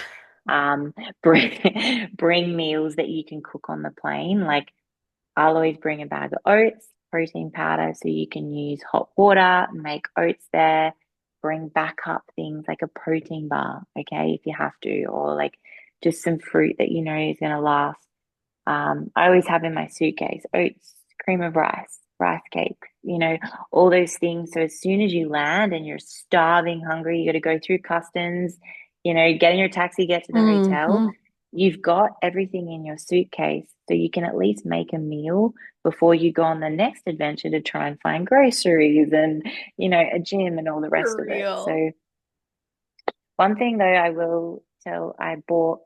Um, bring meals that you can cook on the plane. Like I'll always bring a bag of oats, protein powder, so you can use hot water, make oats there. Bring backup things like a protein bar, okay, if you have to, or like just some fruit that you know is going to last. I always have in my suitcase oats, cream of rice, rice cakes, all those things. So as soon as you land and you're starving, hungry, you got to go through customs, get in your taxi, get to the hotel. Hmm. You've got everything in your suitcase, so you can at least make a meal before you go on the next adventure to try and find groceries and, a gym and all the rest For of it. real. So one thing though, I will tell, I bought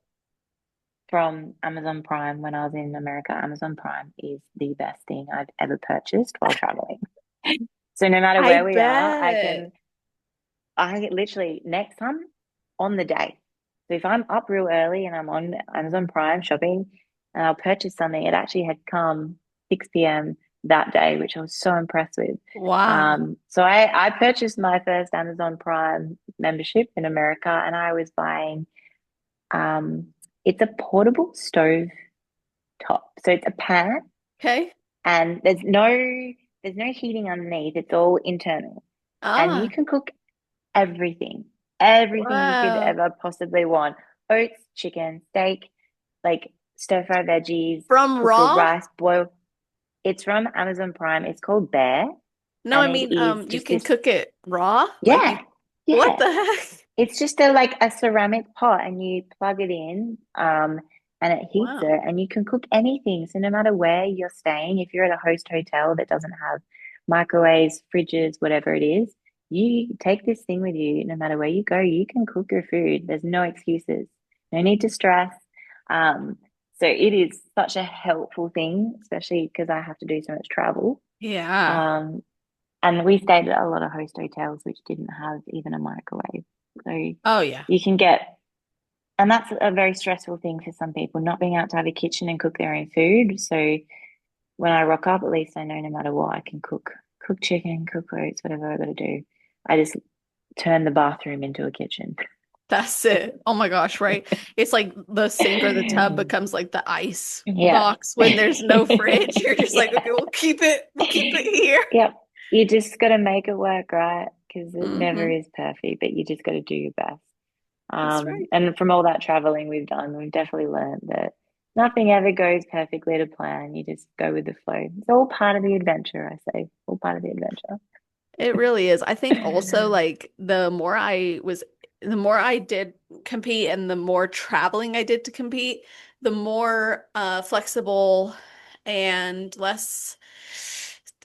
from Amazon Prime when I was in America. Amazon Prime is the best thing I've ever purchased while traveling. So no matter I where we are, bet. I literally next time on the day. So if I'm up real early and I'm on Amazon Prime shopping and I'll purchase something, it actually had come 6 p.m. that day, which I was so impressed with. Wow. So I purchased my first Amazon Prime membership in America, and I was buying um it's a portable stove top. So it's a pan Okay. and there's no heating underneath. It's all internal. And you Ah, can cook everything. Everything you could wow. ever possibly want. Oats, chicken, steak, like stir fry veggies, From cook with raw? rice, boil. It's from Amazon Prime. It's called Bear. No, I And it mean, is you just can this, cook it raw? Like yeah, what yeah. the heck? It's just like a ceramic pot and you plug it in, and it heats Wow. it and you can cook anything. So no matter where you're staying, if you're at a host hotel that doesn't have microwaves, fridges, whatever it is, you take this thing with you. No matter where you go, you can cook your food. There's no excuses. No need to stress. Um, so it is such a helpful thing, especially because I have to do so much travel. Yeah. Um, and we stayed at a lot of host hotels which didn't have even a microwave. So Oh yeah. you can get, and that's a very stressful thing for some people, not being able to have a kitchen and cook their own food. So when I rock up, at least I know no matter what, I can cook chicken, cook oats, whatever I got to do. I just turn the bathroom into a kitchen. That's it. Oh my gosh, right? It's like the sink or the tub becomes like the ice Yeah. box when there's no fridge. You're just like, okay, Yeah. we'll keep it here. Yep. You just got to make it work, right? Because it never Hmm. is perfect, but you just got to do your best. That's right. And from all that traveling we've done, we've definitely learned that nothing ever goes perfectly to plan. You just go with the flow. It's all part of the adventure, I say. All part of the adventure. It really is. I think also like the more I did compete and the more traveling I did to compete, the more flexible and less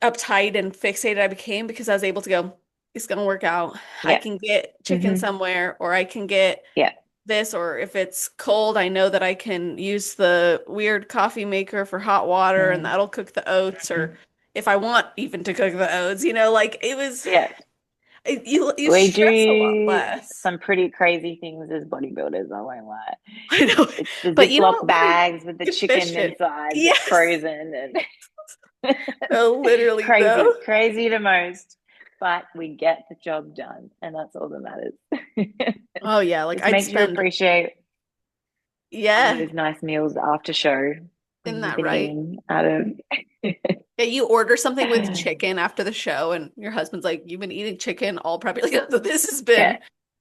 uptight and fixated I became because I was able to go, it's gonna work out. I Yeah. can get chicken Hmm. somewhere, or I can get Yeah. this, or if it's cold, I know that I can use the weird coffee maker for hot water and Mm. that'll cook the oats, or if I want even to cook the oats, like it was Yeah. you We stress a lot do less. some pretty crazy things as bodybuilders, I won't lie. I know. It's the But you know Ziploc what? We're bags with the chicken efficient. inside that's Yes. frozen and No, literally though. crazy to most. But we get the job done, and that's all that matters. Oh yeah, like Just I'd makes you spend, appreciate all yeah, those nice meals after show isn't when you've that been right? eating out of. Yeah, you order something with chicken after the show, and your husband's like, "You've been eating chicken all prep." Like, Yeah,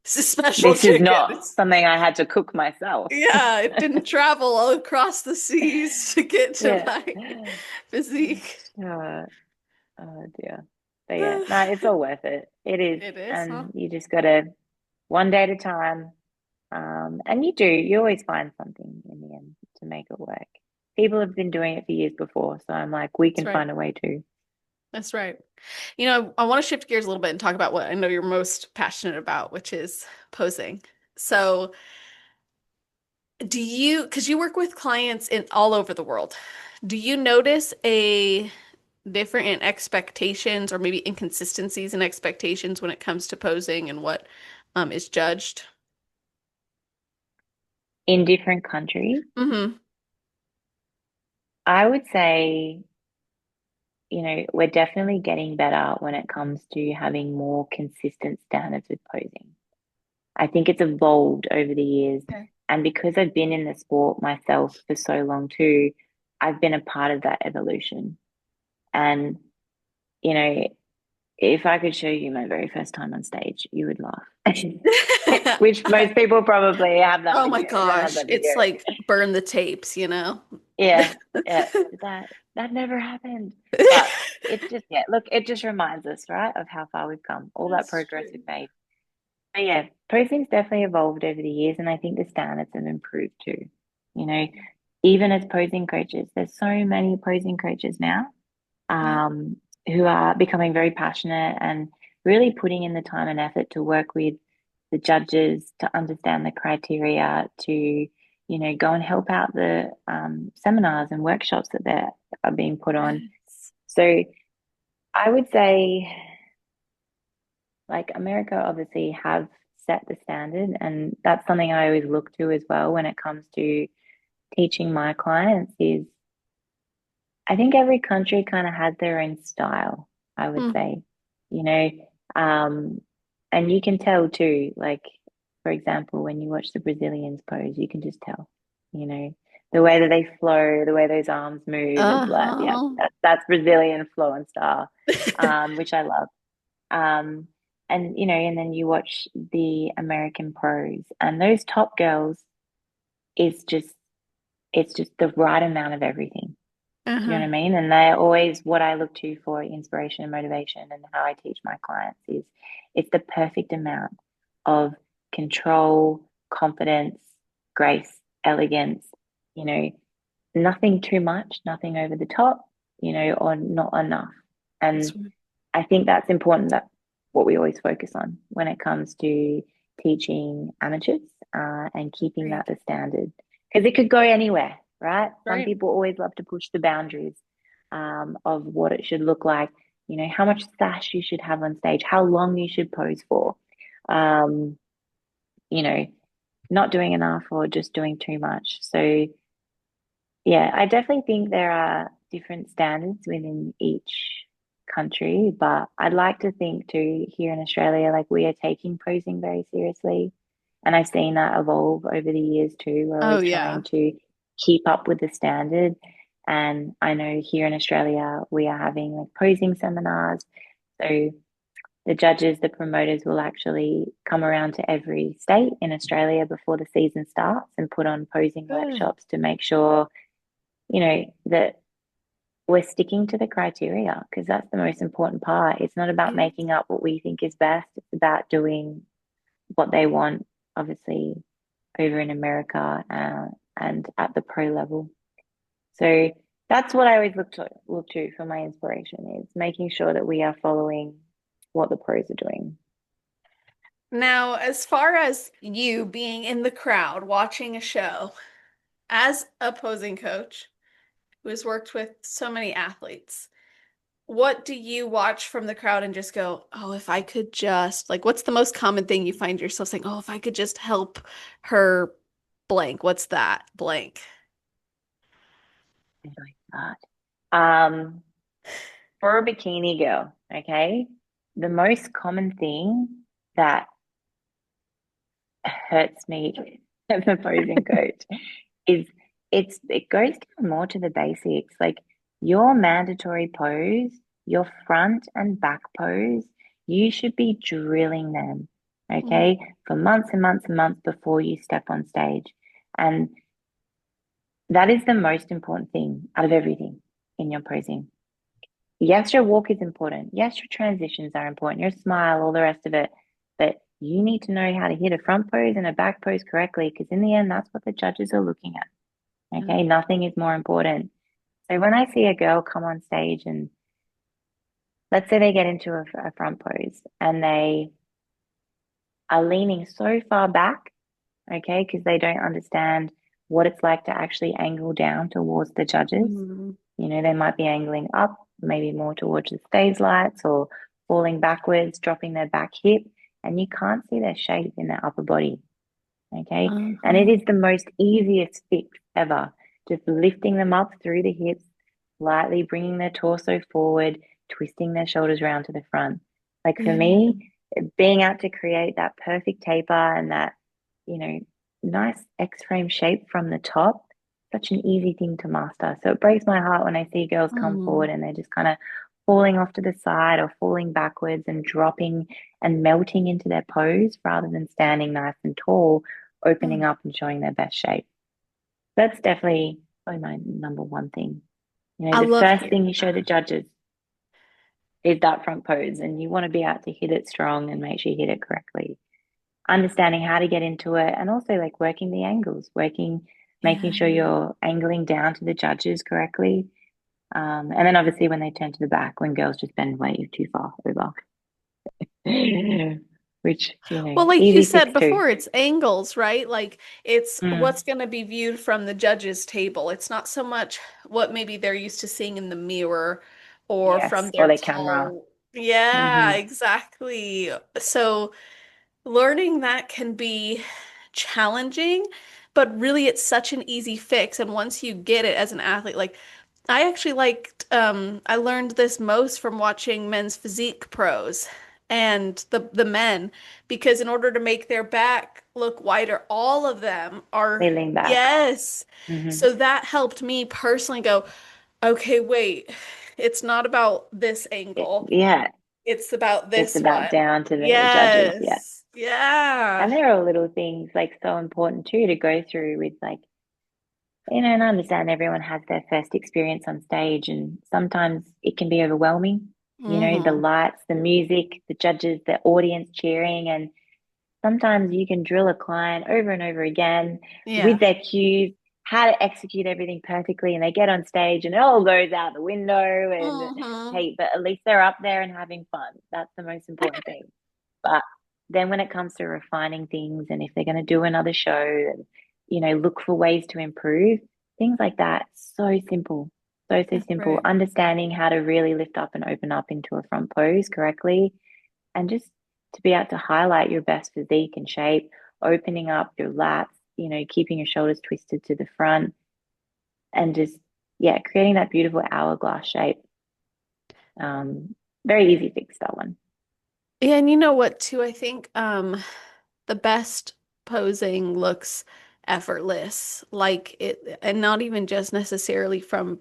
this is special this is chicken. not something I had to cook myself. Yeah, it didn't travel all across the seas to get to Yeah. my physique. Uh, oh dear. But yeah, no, it's all worth it. It is. It is, huh? And you just gotta one day at a time. And you always find something in the end to make it work. People have been doing it for years before, so I'm like, we That's can right. find a way too. That's right. I want to shift gears a little bit and talk about what I know you're most passionate about, which is posing. So, because you work with clients in all over the world, do you notice a different in expectations or maybe inconsistencies in expectations when it comes to posing and what is judged? In different countries, Mm-hmm. I would say, we're definitely getting better when it comes to having more consistent standards with posing. I think it's evolved over the years. Okay. And because I've been in the sport myself for so long too, I've been a part of that evolution. And, you know, if I could show you my very first time on stage, you would laugh. Which most people probably have that Oh my video. They have gosh, that video. it's like burn the tapes, you know? Yeah, yeah. That never happened. But it just, yeah, look, it just reminds us, right, of how far we've come, all that That's progress true. we've made. But yeah, posing's definitely evolved over the years, and I think the standards have improved too. You know, even as posing coaches, there's so many posing coaches now, Yeah. um, who are becoming very passionate and really putting in the time and effort to work with the judges to understand the criteria, to, go and help out the seminars and workshops that are being put on. Yes. So I would say, like, America obviously have set the standard, and that's something I always look to as well when it comes to teaching my clients is I think every country kind of has their own style, I would Mm. say, you know, um, and you can tell too, like, for example, when you watch the Brazilians pose, you can just tell, you know, the way that they flow, the way those arms move, it's like, yeah, Uh-huh. that's Brazilian flow and style, which I love. Um, and and then you watch the American pros, and those top girls is just it's just the right amount of everything. Do you know Uh-huh. what I mean? And they're always what I look to for inspiration and motivation, and how I teach my clients is it's the perfect amount of control, confidence, grace, elegance, you know, nothing too much, nothing over the top, or not enough. That's And right. I think that's important, that what we always focus on when it comes to teaching amateurs, and keeping that Great. the standard, because it could go anywhere, right? Some Right. people always love to push the boundaries, of what it should look like, how much sash you should have on stage, how long you should pose for, um, you know, not doing enough or just doing too much. So yeah, I definitely think there are different standards within each country, but I'd like to think too, here in Australia, like, we are taking posing very seriously. And I've seen that evolve over the years too. We're Oh always yeah. trying to keep up with the standard. And I know here in Australia, we are having like posing seminars. So the judges, the promoters will actually come around to every state in Australia before the season starts and put on posing Good. workshops to make sure that we're sticking to the criteria, because that's the most important part. It's not about Yes. making up what we think is best. It's about doing what they want, obviously, over in America, and at the pro level. So that's what I always look to for my inspiration, is making sure that we are following what the pros are doing. Now, as far as you being in the crowd watching a show, as a posing coach who has worked with so many athletes, what do you watch from the crowd and just go, oh, if I could just, like, what's the most common thing you find yourself saying, oh, if I could just help her blank, what's that blank? Things like that. For a bikini girl, okay, the most common thing that hurts me as a posing coach is it goes down more to the basics. Like, your mandatory pose, your front and back pose, you should be drilling them, Mm, okay, for months and months and months before you step on stage. And that is the most important thing out of everything in your posing. Yes, your walk is important. Yes, your transitions are important, your smile, all the rest of it. But you need to know how to hit a front pose and a back pose correctly, because in the end, that's what the judges are looking at. yeah. Okay, nothing is more important. So when I see a girl come on stage, and let's say they get into a front pose and they are leaning so far back, okay, because they don't understand what it's like to actually angle down towards the judges. Mm, They might be angling up, maybe more towards the stage lights, or falling backwards, dropping their back hip, and you can't see their shape in their upper body. Okay. And it Uh-huh. is the most easiest fix ever. Just lifting them up through the hips, lightly bringing their torso forward, twisting their shoulders round to the front. Like for Yeah. me, being able to create that perfect taper and that, you know, nice X-frame shape from the top, such an easy thing to master. So it breaks my heart when I see girls come Mm. forward and they're just kind of falling off to the side or falling backwards and dropping and melting into their pose rather than standing nice and tall, opening Mm. up and showing their best shape. That's definitely probably my number one thing. I The love first hearing thing you show the that. judges is that front pose, and you want to be able to hit it strong and make sure you hit it correctly. Understanding how to get into it, and also like working the angles, making Yeah. sure you're angling down to the judges correctly. And then obviously when they turn to the back, when girls just bend way too far over, which, Well, like you easy said fix too. before, it's angles, right? Like it's Mm, what's going to be viewed from the judges' table. It's not so much what maybe they're used to seeing in the mirror or from yes, or their their camera. tall. Yeah, Hmm. exactly. So learning that can be challenging, but really it's such an easy fix. And once you get it as an athlete, like I actually I learned this most from watching men's physique pros and the men, because in order to make their back look wider, all of them are, They lean back. yes. Hmm. So that helped me personally go, okay, wait, it's not about this angle. Yeah, It's about it's this about one. down to the judges. Yeah. Yes. Yeah. And there are little things like so important too to go through with like, and I understand everyone has their first experience on stage, and sometimes it can be overwhelming. The Hmm. lights, the music, the judges, the audience cheering, and sometimes you can drill a client over and over again with Yeah. their cues, how to execute everything perfectly, and they get on stage and it all goes out the window. And Hmm. hey, but at least they're up there and having fun. That's the most important thing. But then when it comes to refining things and if they're going to do another show and, look for ways to improve, things like that, so simple. So, so That's simple. right. Understanding how to really lift up and open up into a front pose correctly and just to be able to highlight your best physique and shape, opening up your lats, keeping your shoulders twisted to the front and just, yeah, creating that beautiful hourglass shape. Very easy fix, that one. Yeah, and you know what too? I think the best posing looks effortless. Like it, and not even just necessarily from,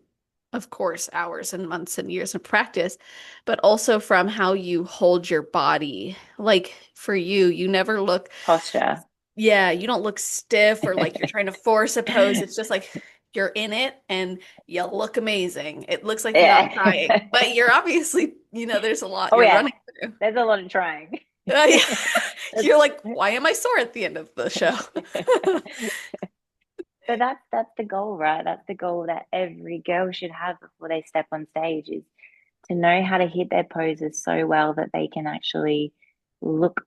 of course, hours and months and years of practice, but also from how you hold your body. Like for you, you never look, Posture. yeah, you don't look stiff or like you're trying to force a pose. It's just like you're in it and you look amazing. It looks like you're not trying, Yeah. but you're obviously, there's a lot Oh, you're yeah. running through. There's a lot of trying. Yeah. That's- You're like, why am I sore at the end of the show? But that's the goal, right? That's the goal that every girl should have before they step on stage is to know how to hit their poses so well that they can actually look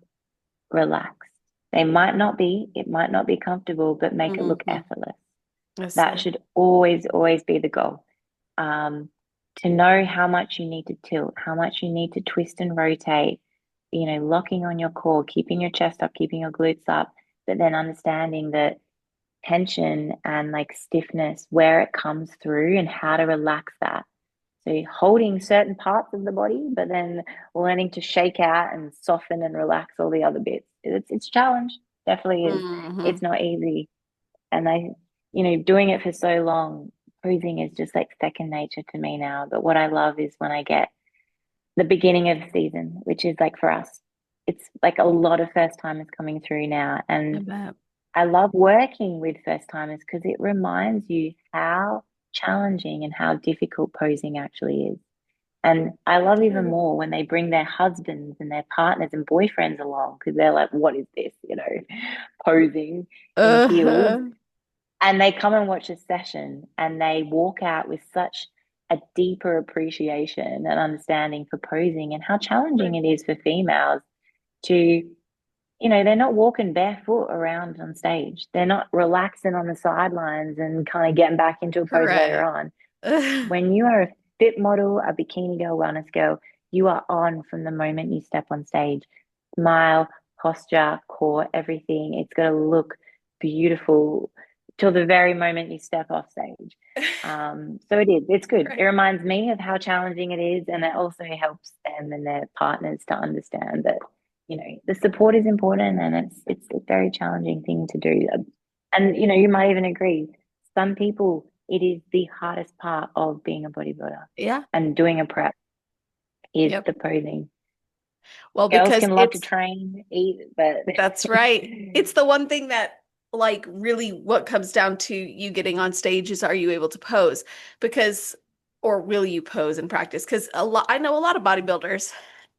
relaxed. It might not be comfortable, but make it look Hmm. effortless. That's That it. should always, always be the goal. Um, to know how much you need to tilt, how much you need to twist and rotate, locking on your core, keeping your chest up, keeping your glutes up, but then understanding that tension and like stiffness, where it comes through and how to relax that. So holding certain parts of the body, but then learning to shake out and soften and relax all the other bits. It's a challenge. Definitely is. Hmm. It's not easy. And doing it for so long, posing is just like second nature to me now. But what I love is when I get the beginning of the season, which is like for us, it's like a lot of first timers coming through now. I And bet. I love working with first timers because it reminds you how challenging and how difficult posing actually is. And I love even more when they bring their husbands and their partners and boyfriends along because they're like, what is this? Posing in heels. Uh-huh. And they come and watch a session and they walk out with such a deeper appreciation and understanding for posing and how challenging it is for females to, they're not walking barefoot around on stage. They're not relaxing on the sidelines and kind of getting back into a pose later Correct. on. When you are a fit model, a bikini girl, wellness girl, you are on from the moment you step on stage. Smile, posture, core, everything. It's got to look beautiful till the very moment you step off stage. So it is, it's good. It Right. reminds me of how challenging it is, and it also helps them and their partners to understand that, the support is important and it's a very challenging thing to do. And you might even agree, some people it is the hardest part of being a bodybuilder Yeah. and doing a prep is Yep. the posing. Well, Girls because can love to train, eat, but that's right. It's the one thing that, like, really what comes down to you getting on stage is, are you able to pose? Because, or will you pose in practice? Because I know a lot of bodybuilders,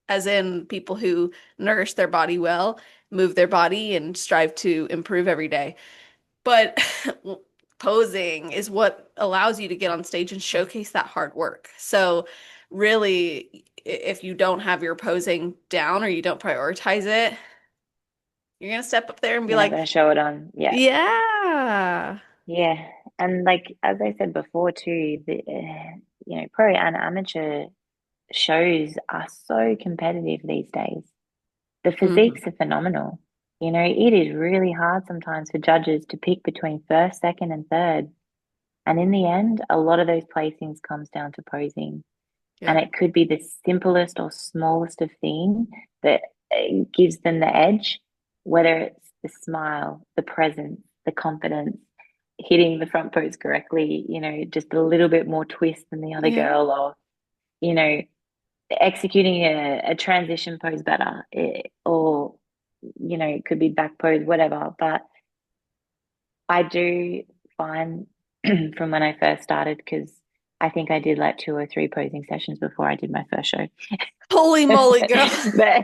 as in people who nourish their body well, move their body, and strive to improve every day. But posing is what allows you to get on stage and showcase that hard work. So, really, if you don't have your posing down or you don't prioritize it, you're gonna step up there and be you're not like, going to show it on. Yeah. yeah. Yeah. And like, as I said before, too, pro and amateur shows are so competitive these days. The physiques Mhm. are phenomenal. It is really hard sometimes for judges to pick between first, second, and third. And in the end, a lot of those placings comes down to posing. And Yep. it could be the simplest or smallest of thing that gives them the edge, whether it's the smile, the presence, the confidence, hitting the front pose correctly, just a little bit more twist than the other Yeah. girl, or, you know, executing a transition pose better, or, it could be back pose, whatever. But I do find from when I first started, because I think I did like two or three posing sessions before I did my first show. Holy moly, girl. But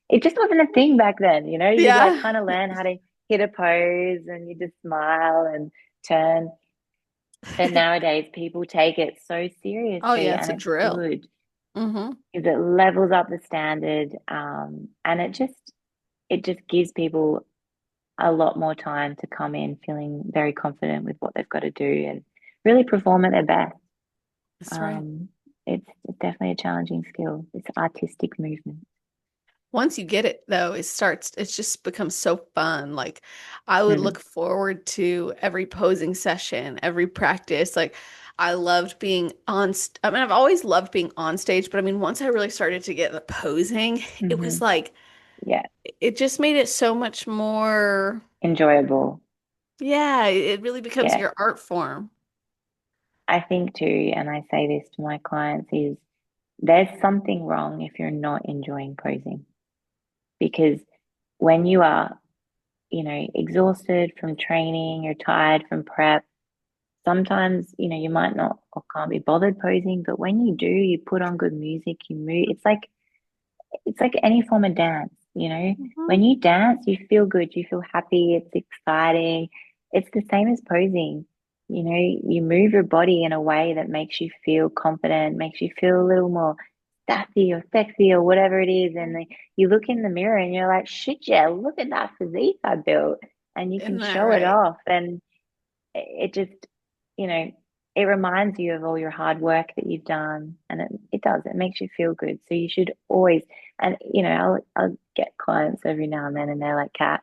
it just wasn't a thing back then, you'd like Yeah. kind of learn how to hit a pose and you just smile and turn. But nowadays people take it so Oh seriously, yeah, it's and a it's drill. good Hmm. because it levels up the standard, and it just gives people a lot more time to come in feeling very confident with what they've got to do and really perform at their best. That's right. Um, it's definitely a challenging skill. It's artistic movement. Once you get it though, it just becomes so fun. Like, I would look Mm. forward to every posing session, every practice. Like, I loved being I mean, I've always loved being on stage, but I mean, once I really started to get the posing, it was Hmm. like, Yeah, it just made it so much more, enjoyable. yeah, it really becomes Yeah, your art form. I think too, and I say this to my clients, is there's something wrong if you're not enjoying posing, because when you are, exhausted from training, you're tired from prep, sometimes, you might not or can't be bothered posing, but when you do, you put on good music, you move. It's like any form of dance, Mhm. When you dance, you feel good, you feel happy, it's exciting. It's the same as posing. You move your body in a way that makes you feel confident, makes you feel a little more sassy or sexy or whatever it is. And then you look in the mirror and you're like, shit, yeah, look at that physique I built. And you can Isn't that show it right? off. And it just, you know, it reminds you of all your hard work that you've done, and it does. It makes you feel good. So you should always, and I'll get clients every now and then, and they're like, "Kat,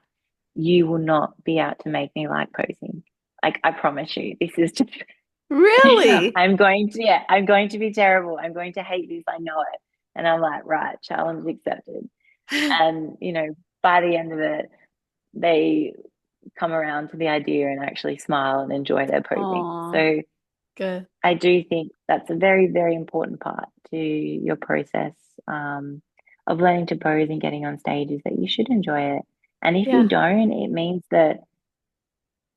you will not be out to make me like posing. Like I promise you, this is just." Really? I'm going to be terrible. I'm going to hate this. I know it. And I'm like, right, challenge accepted. And by the end of it, they come around to the idea and actually smile and enjoy their posing. Aw, So good. I do think that's a very, very important part to your process, um, of learning to pose and getting on stage, is that you should enjoy it. And if you Yeah, don't, it means that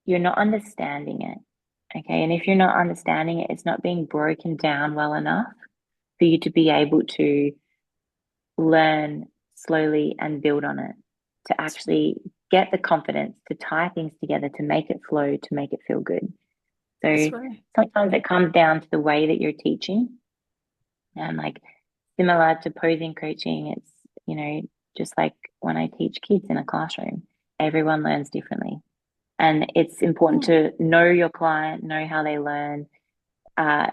you're not understanding it. Okay. And if you're not understanding it, it's not being broken down well enough for you to be able to learn slowly and build on it, to that's right. actually get the confidence to tie things together, to make it flow, to make it feel good. That's So right. sometimes it comes down to the way that you're teaching. And like similar to posing coaching, it's, just like when I teach kids in a classroom, everyone learns differently. And it's important Hmm. to know your client, know how they learn, uh,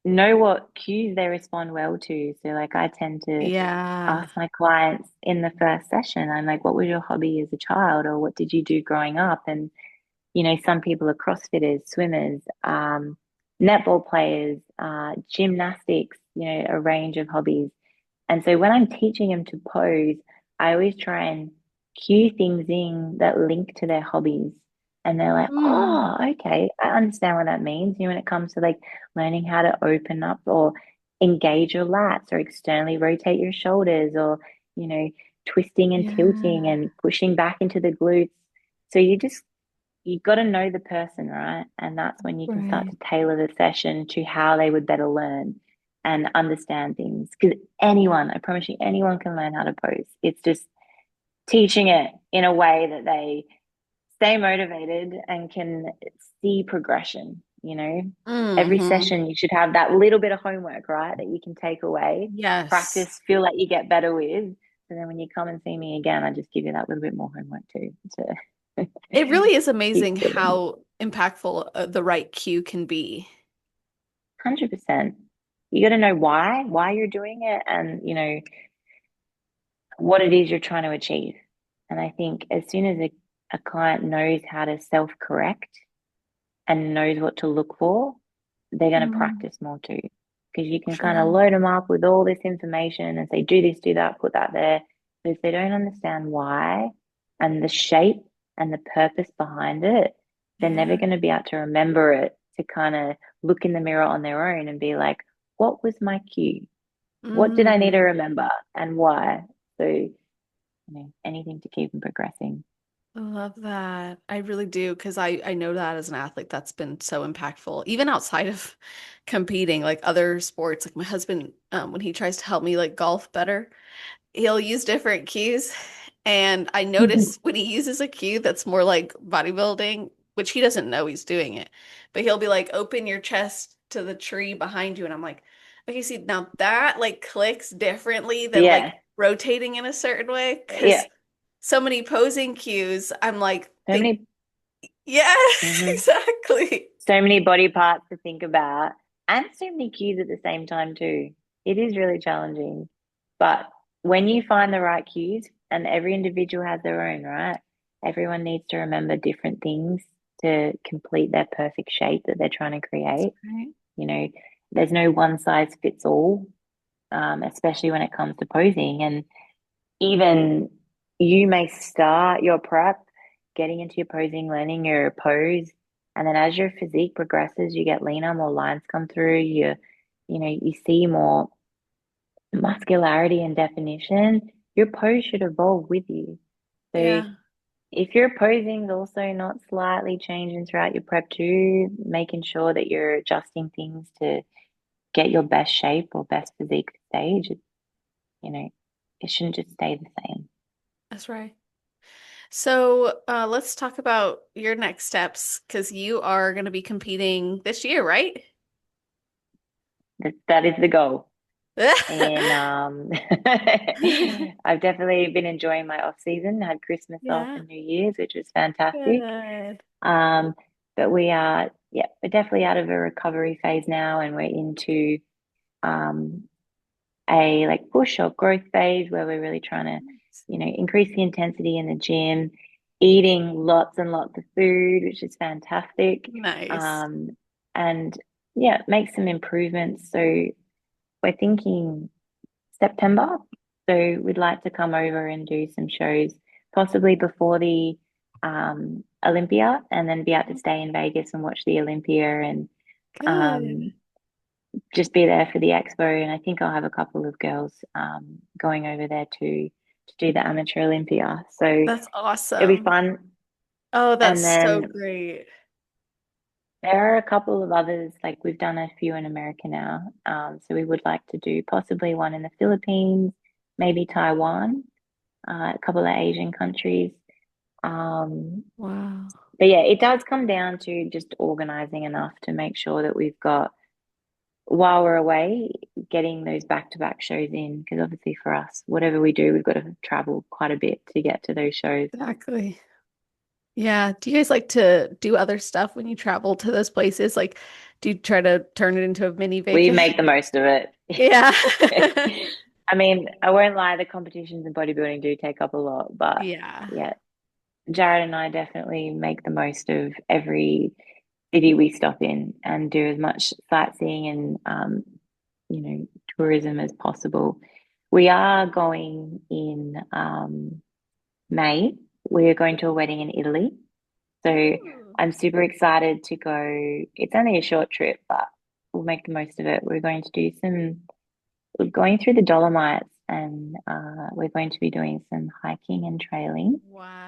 know what cues they respond well to. So, like, I tend to Yeah. ask my clients in the first session, I'm like, what was your hobby as a child, or what did you do growing up? And, some people are CrossFitters, swimmers, netball players, gymnastics, a range of hobbies. And so when I'm teaching them to pose, I always try and cue things in that link to their hobbies. And they're like, Mm. oh, okay, I understand what that means. When it comes to like learning how to open up or engage your lats or externally rotate your shoulders or, you know, twisting and tilting Yeah. and pushing back into the glutes. So you got to know the person, right? And that's when you can start Right. to tailor the session to how they would better learn and understand things. Because anyone, I promise you, anyone can learn how to pose. It's just teaching it in a way that they stay motivated and can see progression. Every Hmm. session you should have that little bit of homework, right? That you can take away, Yes. practice, feel like you get better with. So then when you come and see me again, I just give you that little bit more homework too to It really is keep amazing building. how impactful the right cue can be. 100%. You got to know why you're doing it and, what it is you're trying to achieve. And I think as soon as a client knows how to self-correct and knows what to look for, they're going to Mm. practice more too. Because you can kind of True. load them up with all this information and say, do this, do that, put that there. But if they don't understand why and the shape and the purpose behind it, they're never Yeah. going to be able to remember it to kind of look in the mirror on their own and be like, what was my cue? What did I need to Mm. remember and why? So, anything to keep them progressing. I love that. I really do because I know that as an athlete that's been so impactful, even outside of competing, like other sports. Like my husband, when he tries to help me like golf better, he'll use different cues. And I notice when he uses a cue that's more like bodybuilding, which he doesn't know he's doing it, but he'll be like, open your chest to the tree behind you. And I'm like, okay, see, now that like clicks differently than like Yeah, rotating in a certain way. yeah. Because so many posing cues, I'm like, So many, yeah, mhm. exactly. So many body parts to think about, and so many cues at the same time too. It is really challenging, but when you find the right cues, and every individual has their own, right? Everyone needs to remember different things to complete their perfect shape that they're trying to create. Right. You know, there's no one size fits all, especially when it comes to posing. And even you may start your prep getting into your posing, learning your pose, and then as your physique progresses, you get leaner, more lines come through, you see more muscularity and definition. Your pose should evolve with you. So Yeah. if your posing is also not slightly changing throughout your prep too, making sure that you're adjusting things to get your best shape or best physique stage, you know, it shouldn't just stay the same. That's right. So let's talk about your next steps because you are going to be competing this year, right? That is the goal. And I've definitely been enjoying my off season. Had Christmas off Yeah. and New Year's, which was fantastic. Good. Um, but we are, yeah, we're definitely out of a recovery phase now, and we're into um a like push or growth phase where we're really trying to, increase the intensity in the gym, eating lots and lots of food, which is fantastic. Nice. Um, and yeah, make some improvements. So we're thinking September. So we'd like to come over and do some shows, possibly before the Olympia, and then be able to stay in Vegas and watch the Olympia and Good. um, just be there for the expo. And I think I'll have a couple of girls going over there to do the amateur Olympia. So That's it'll be awesome. fun. Oh, that's And so then great. there are a couple of others, like we've done a few in America now. So we would like to do possibly one in the Philippines, maybe Taiwan, a couple of Asian countries. Um, Wow. but yeah, it does come down to just organizing enough to make sure that we've got, while we're away, getting those back-to-back shows in. Because obviously for us, whatever we do, we've got to travel quite a bit to get to those shows. Exactly. Yeah. Do you guys like to do other stuff when you travel to those places? Like Do you try to turn it into a mini We vacation? make the most of it. Yeah. I mean, I won't lie, the competitions in bodybuilding do take up a lot, but Yeah. yeah, Jared and I definitely make the most of every city we stop in and do as much sightseeing and you know, tourism as possible. We are going in May. We are going to a wedding in Italy. So Ooh. I'm super excited to go. It's only a short trip, but we'll make the most of it. We're going through the Dolomites and we're going to be doing some hiking and trailing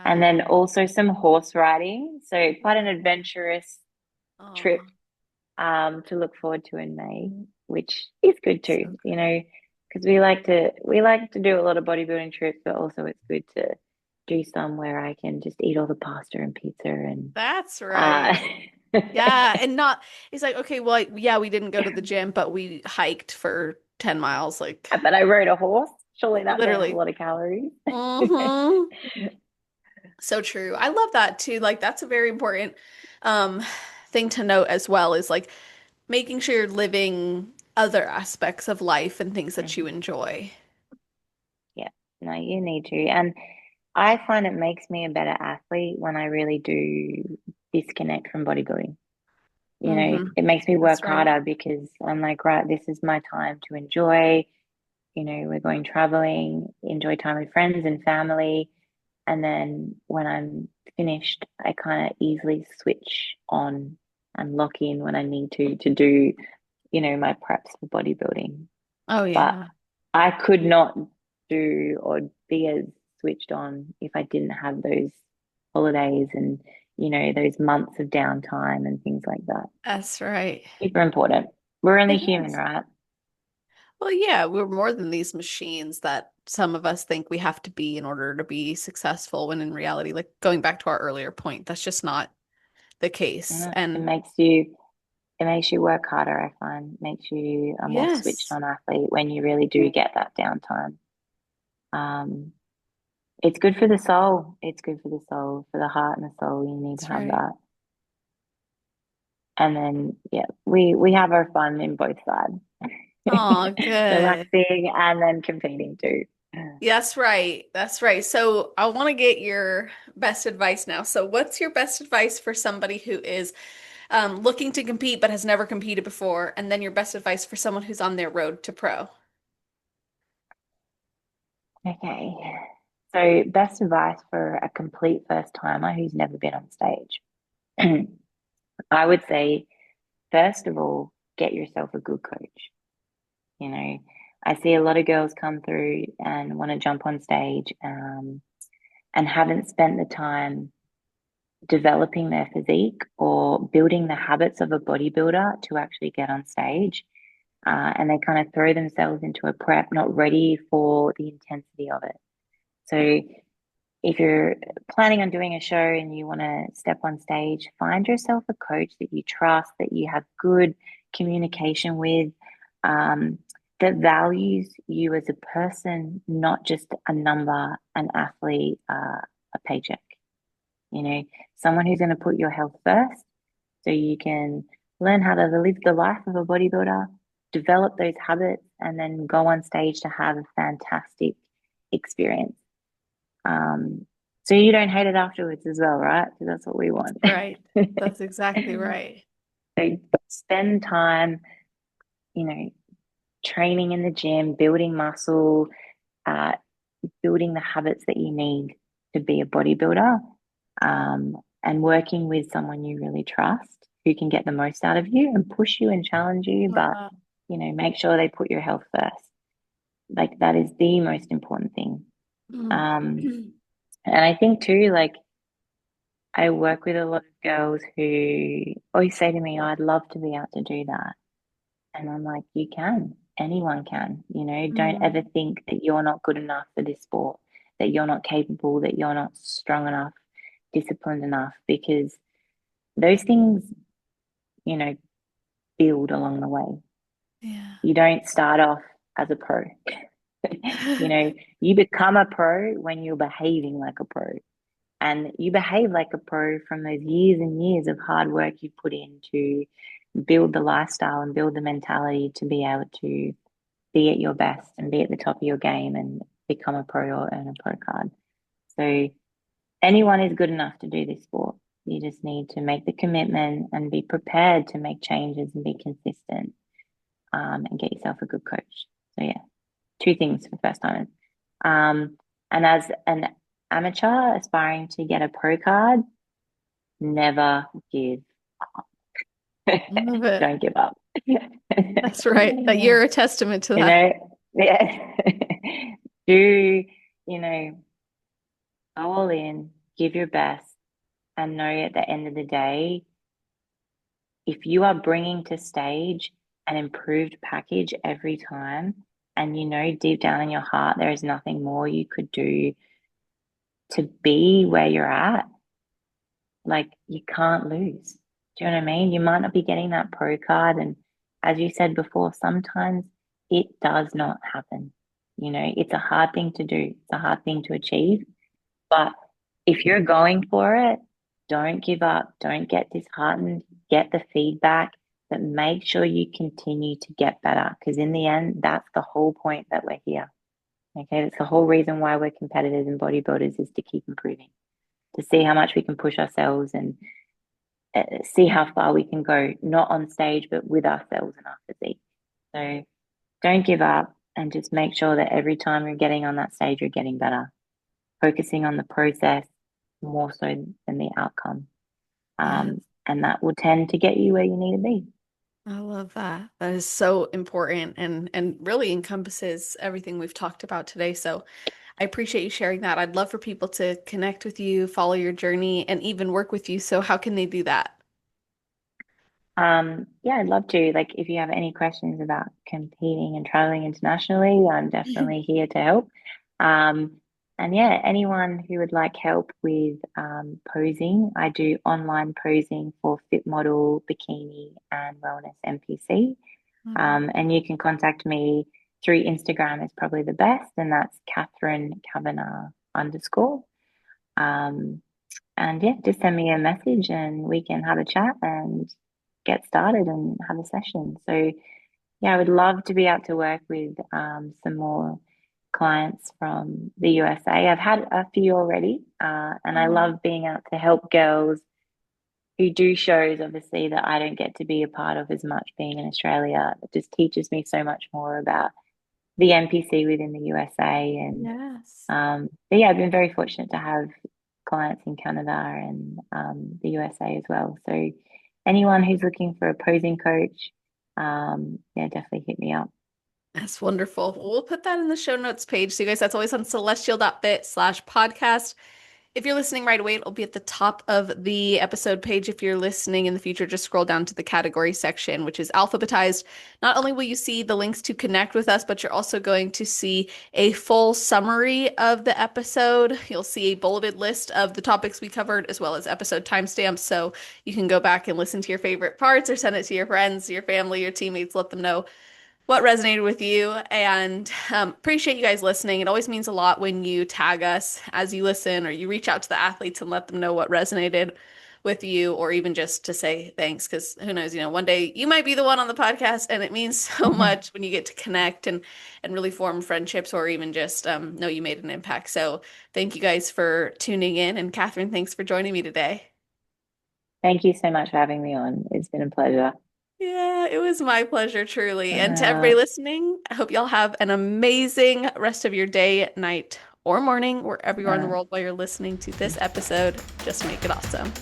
and then Wow. also some horse riding. So quite an adventurous trip Oh, to look forward to in May, which is good so too, great. because we like to do a lot of bodybuilding trips, but also it's good to do some where I can just eat all the pasta and pizza and That's uh right. Yeah, and not it's like okay, well, yeah, we didn't go to the gym, but we hiked for 10 miles, like but I rode a horse. Surely that burns a literally. lot of calories. Hmm. So true. I love that too. Like that's a very important um thing to note as well is like making sure you're living other aspects of life and things that you Mhm. enjoy. Yeah, no, you need to. And I find it makes me a better athlete when I really do disconnect from bodybuilding. Hmm. It makes me That's work right. harder because I'm like, right, this is my time to enjoy. We're going traveling, enjoy time with friends and family. And then when I'm finished, I kind of easily switch on and lock in when I need to do, my preps for bodybuilding. Oh But yeah. I could not do or be as switched on if I didn't have those holidays and, those months of downtime and things like that. That's right. Super important. We're only It human, is. right? Well, yeah, we're more than these machines that some of us think we have to be in order to be successful, when in reality, like going back to our earlier point, that's just not the case. It And makes you work harder, I find. Makes you a more switched yes, on athlete when you really do get that downtime. Um, it's good for the soul. It's good for the soul, for the heart and the soul. You need to that's have right. that. And then yeah, we have our fun in both sides. Oh, good. Relaxing and then competing too. That's right. That's right. So I want to get your best advice now. So what's your best advice for somebody who is looking to compete but has never competed before? And then your best advice for someone who's on their road to pro? Okay. So best advice for a complete first timer who's never been on stage. I would say, first of all, get yourself a good coach. You know, I see a lot of girls come through and want to jump on stage, and haven't spent the time developing their physique or building the habits of a bodybuilder to actually get on stage. And they kind of throw themselves into a prep, not ready for the intensity of it. So if you're planning on doing a show and you want to step on stage, find yourself a coach that you trust, that you have good communication with, um, that values you as a person, not just a number, an athlete, a paycheck. You know, someone who's going to put your health first so you can learn how to live the life of a bodybuilder, develop those habits, and then go on stage to have a fantastic experience. So you don't hate it afterwards as well, right? Because that's what we want. Right. That's exactly right. So spend time, you know, training in the gym, building muscle, uh, building the habits that you need to be a bodybuilder, and working with someone you really trust who can get the most out of you and push you and challenge you, but Wow. make sure they put your health first. Like that is the most important thing. Mm. Um, and I think too, like I work with a lot of girls who always say to me, "Oh, I'd love to be able to do that." And I'm like, you can. Anyone can. Don't ever Mm. think that you're not good enough for this sport, that you're not capable, that you're not strong enough, disciplined enough, because those things, you know, build along the way. Yeah. You don't start off as a pro. You become a pro when you're behaving like a pro. And you behave like a pro from those years and years of hard work you put into build the lifestyle and build the mentality to be able to be at your best and be at the top of your game and become a pro or earn a pro card. So anyone is good enough to do this sport. You just need to make the commitment and be prepared to make changes and be consistent, and get yourself a good coach. So yeah, two things for first timers. And as an amateur aspiring to get a pro card, never give up. Love it. Don't give up. That's right. You're a testament to that. Yeah. Do, go all in, give your best, and know at the end of the day, if you are bringing to stage an improved package every time, and deep down in your heart, there is nothing more you could do to be where you're at, like you can't lose. Do you know what I mean? You might not be getting that pro card. And as you said before, sometimes it does not happen. It's a hard thing to do. It's a hard thing to achieve. But if you're going for it, don't give up. Don't get disheartened. Get the feedback, but make sure you continue to get better. Because in the end, that's the whole point that we're here. Okay. That's the whole reason why we're competitors and bodybuilders, is to keep improving, to see how much we can push ourselves and see how far we can go, not on stage, but with ourselves and our physique. So don't give up, and just make sure that every time you're getting on that stage, you're getting better, focusing on the process more so than the outcome. Yeah. And that will tend to get you where you need to be. I love that. That is so important and really encompasses everything we've talked about today. So I appreciate you sharing that. I'd love for people to connect with you, follow your journey, and even work with you. So how can they do that? Yeah, I'd love to. Like, if you have any questions about competing and traveling internationally, I'm definitely here to help. Um, and yeah, anyone who would like help with posing, I do online posing for fit model, bikini, and wellness NPC. Love it. And you can contact me through Instagram is probably the best, and that's Kathryn Cavanagh _. Um, and yeah, just send me a message and we can have a chat and get started and have a session. So yeah, I would love to be able to work with some more clients from the USA. I've had a few already, and I Oh, love being able to help girls who do shows, obviously, that I don't get to be a part of as much being in Australia. It just teaches me so much more about the NPC within the USA. And yes. but yeah, I've been very fortunate to have clients in Canada and the USA as well. So anyone who's looking for a posing coach, yeah, definitely hit me up. That's wonderful. We'll put that in the show notes page. So you guys, that's always on celestial.fit/podcast. If you're listening right away, it'll be at the top of the episode page. If you're listening in the future, just scroll down to the category section, which is alphabetized. Not only will you see the links to connect with us, but you're also going to see a full summary of the episode. You'll see a bulleted list of the topics we covered, as well as episode timestamps. So you can go back and listen to your favorite parts or send it to your friends, your family, your teammates, let them know what resonated with you, and appreciate you guys listening. It always means a lot when you tag us as you listen, or you reach out to the athletes and let them know what resonated with you, or even just to say thanks, because who knows, one day you might be the one on the podcast, and it means so much when you get to connect and really form friendships, or even just know you made an impact. So thank you guys for tuning in, and Kathryn, thanks for joining me today. Thank you so much for having me on. It's been a pleasure. Yeah, it was my pleasure, truly. And to Uh, everybody listening, I hope y'all have an amazing rest of your day, night, or morning, wherever you are in the uh, world while you're listening to this episode. Just make it awesome.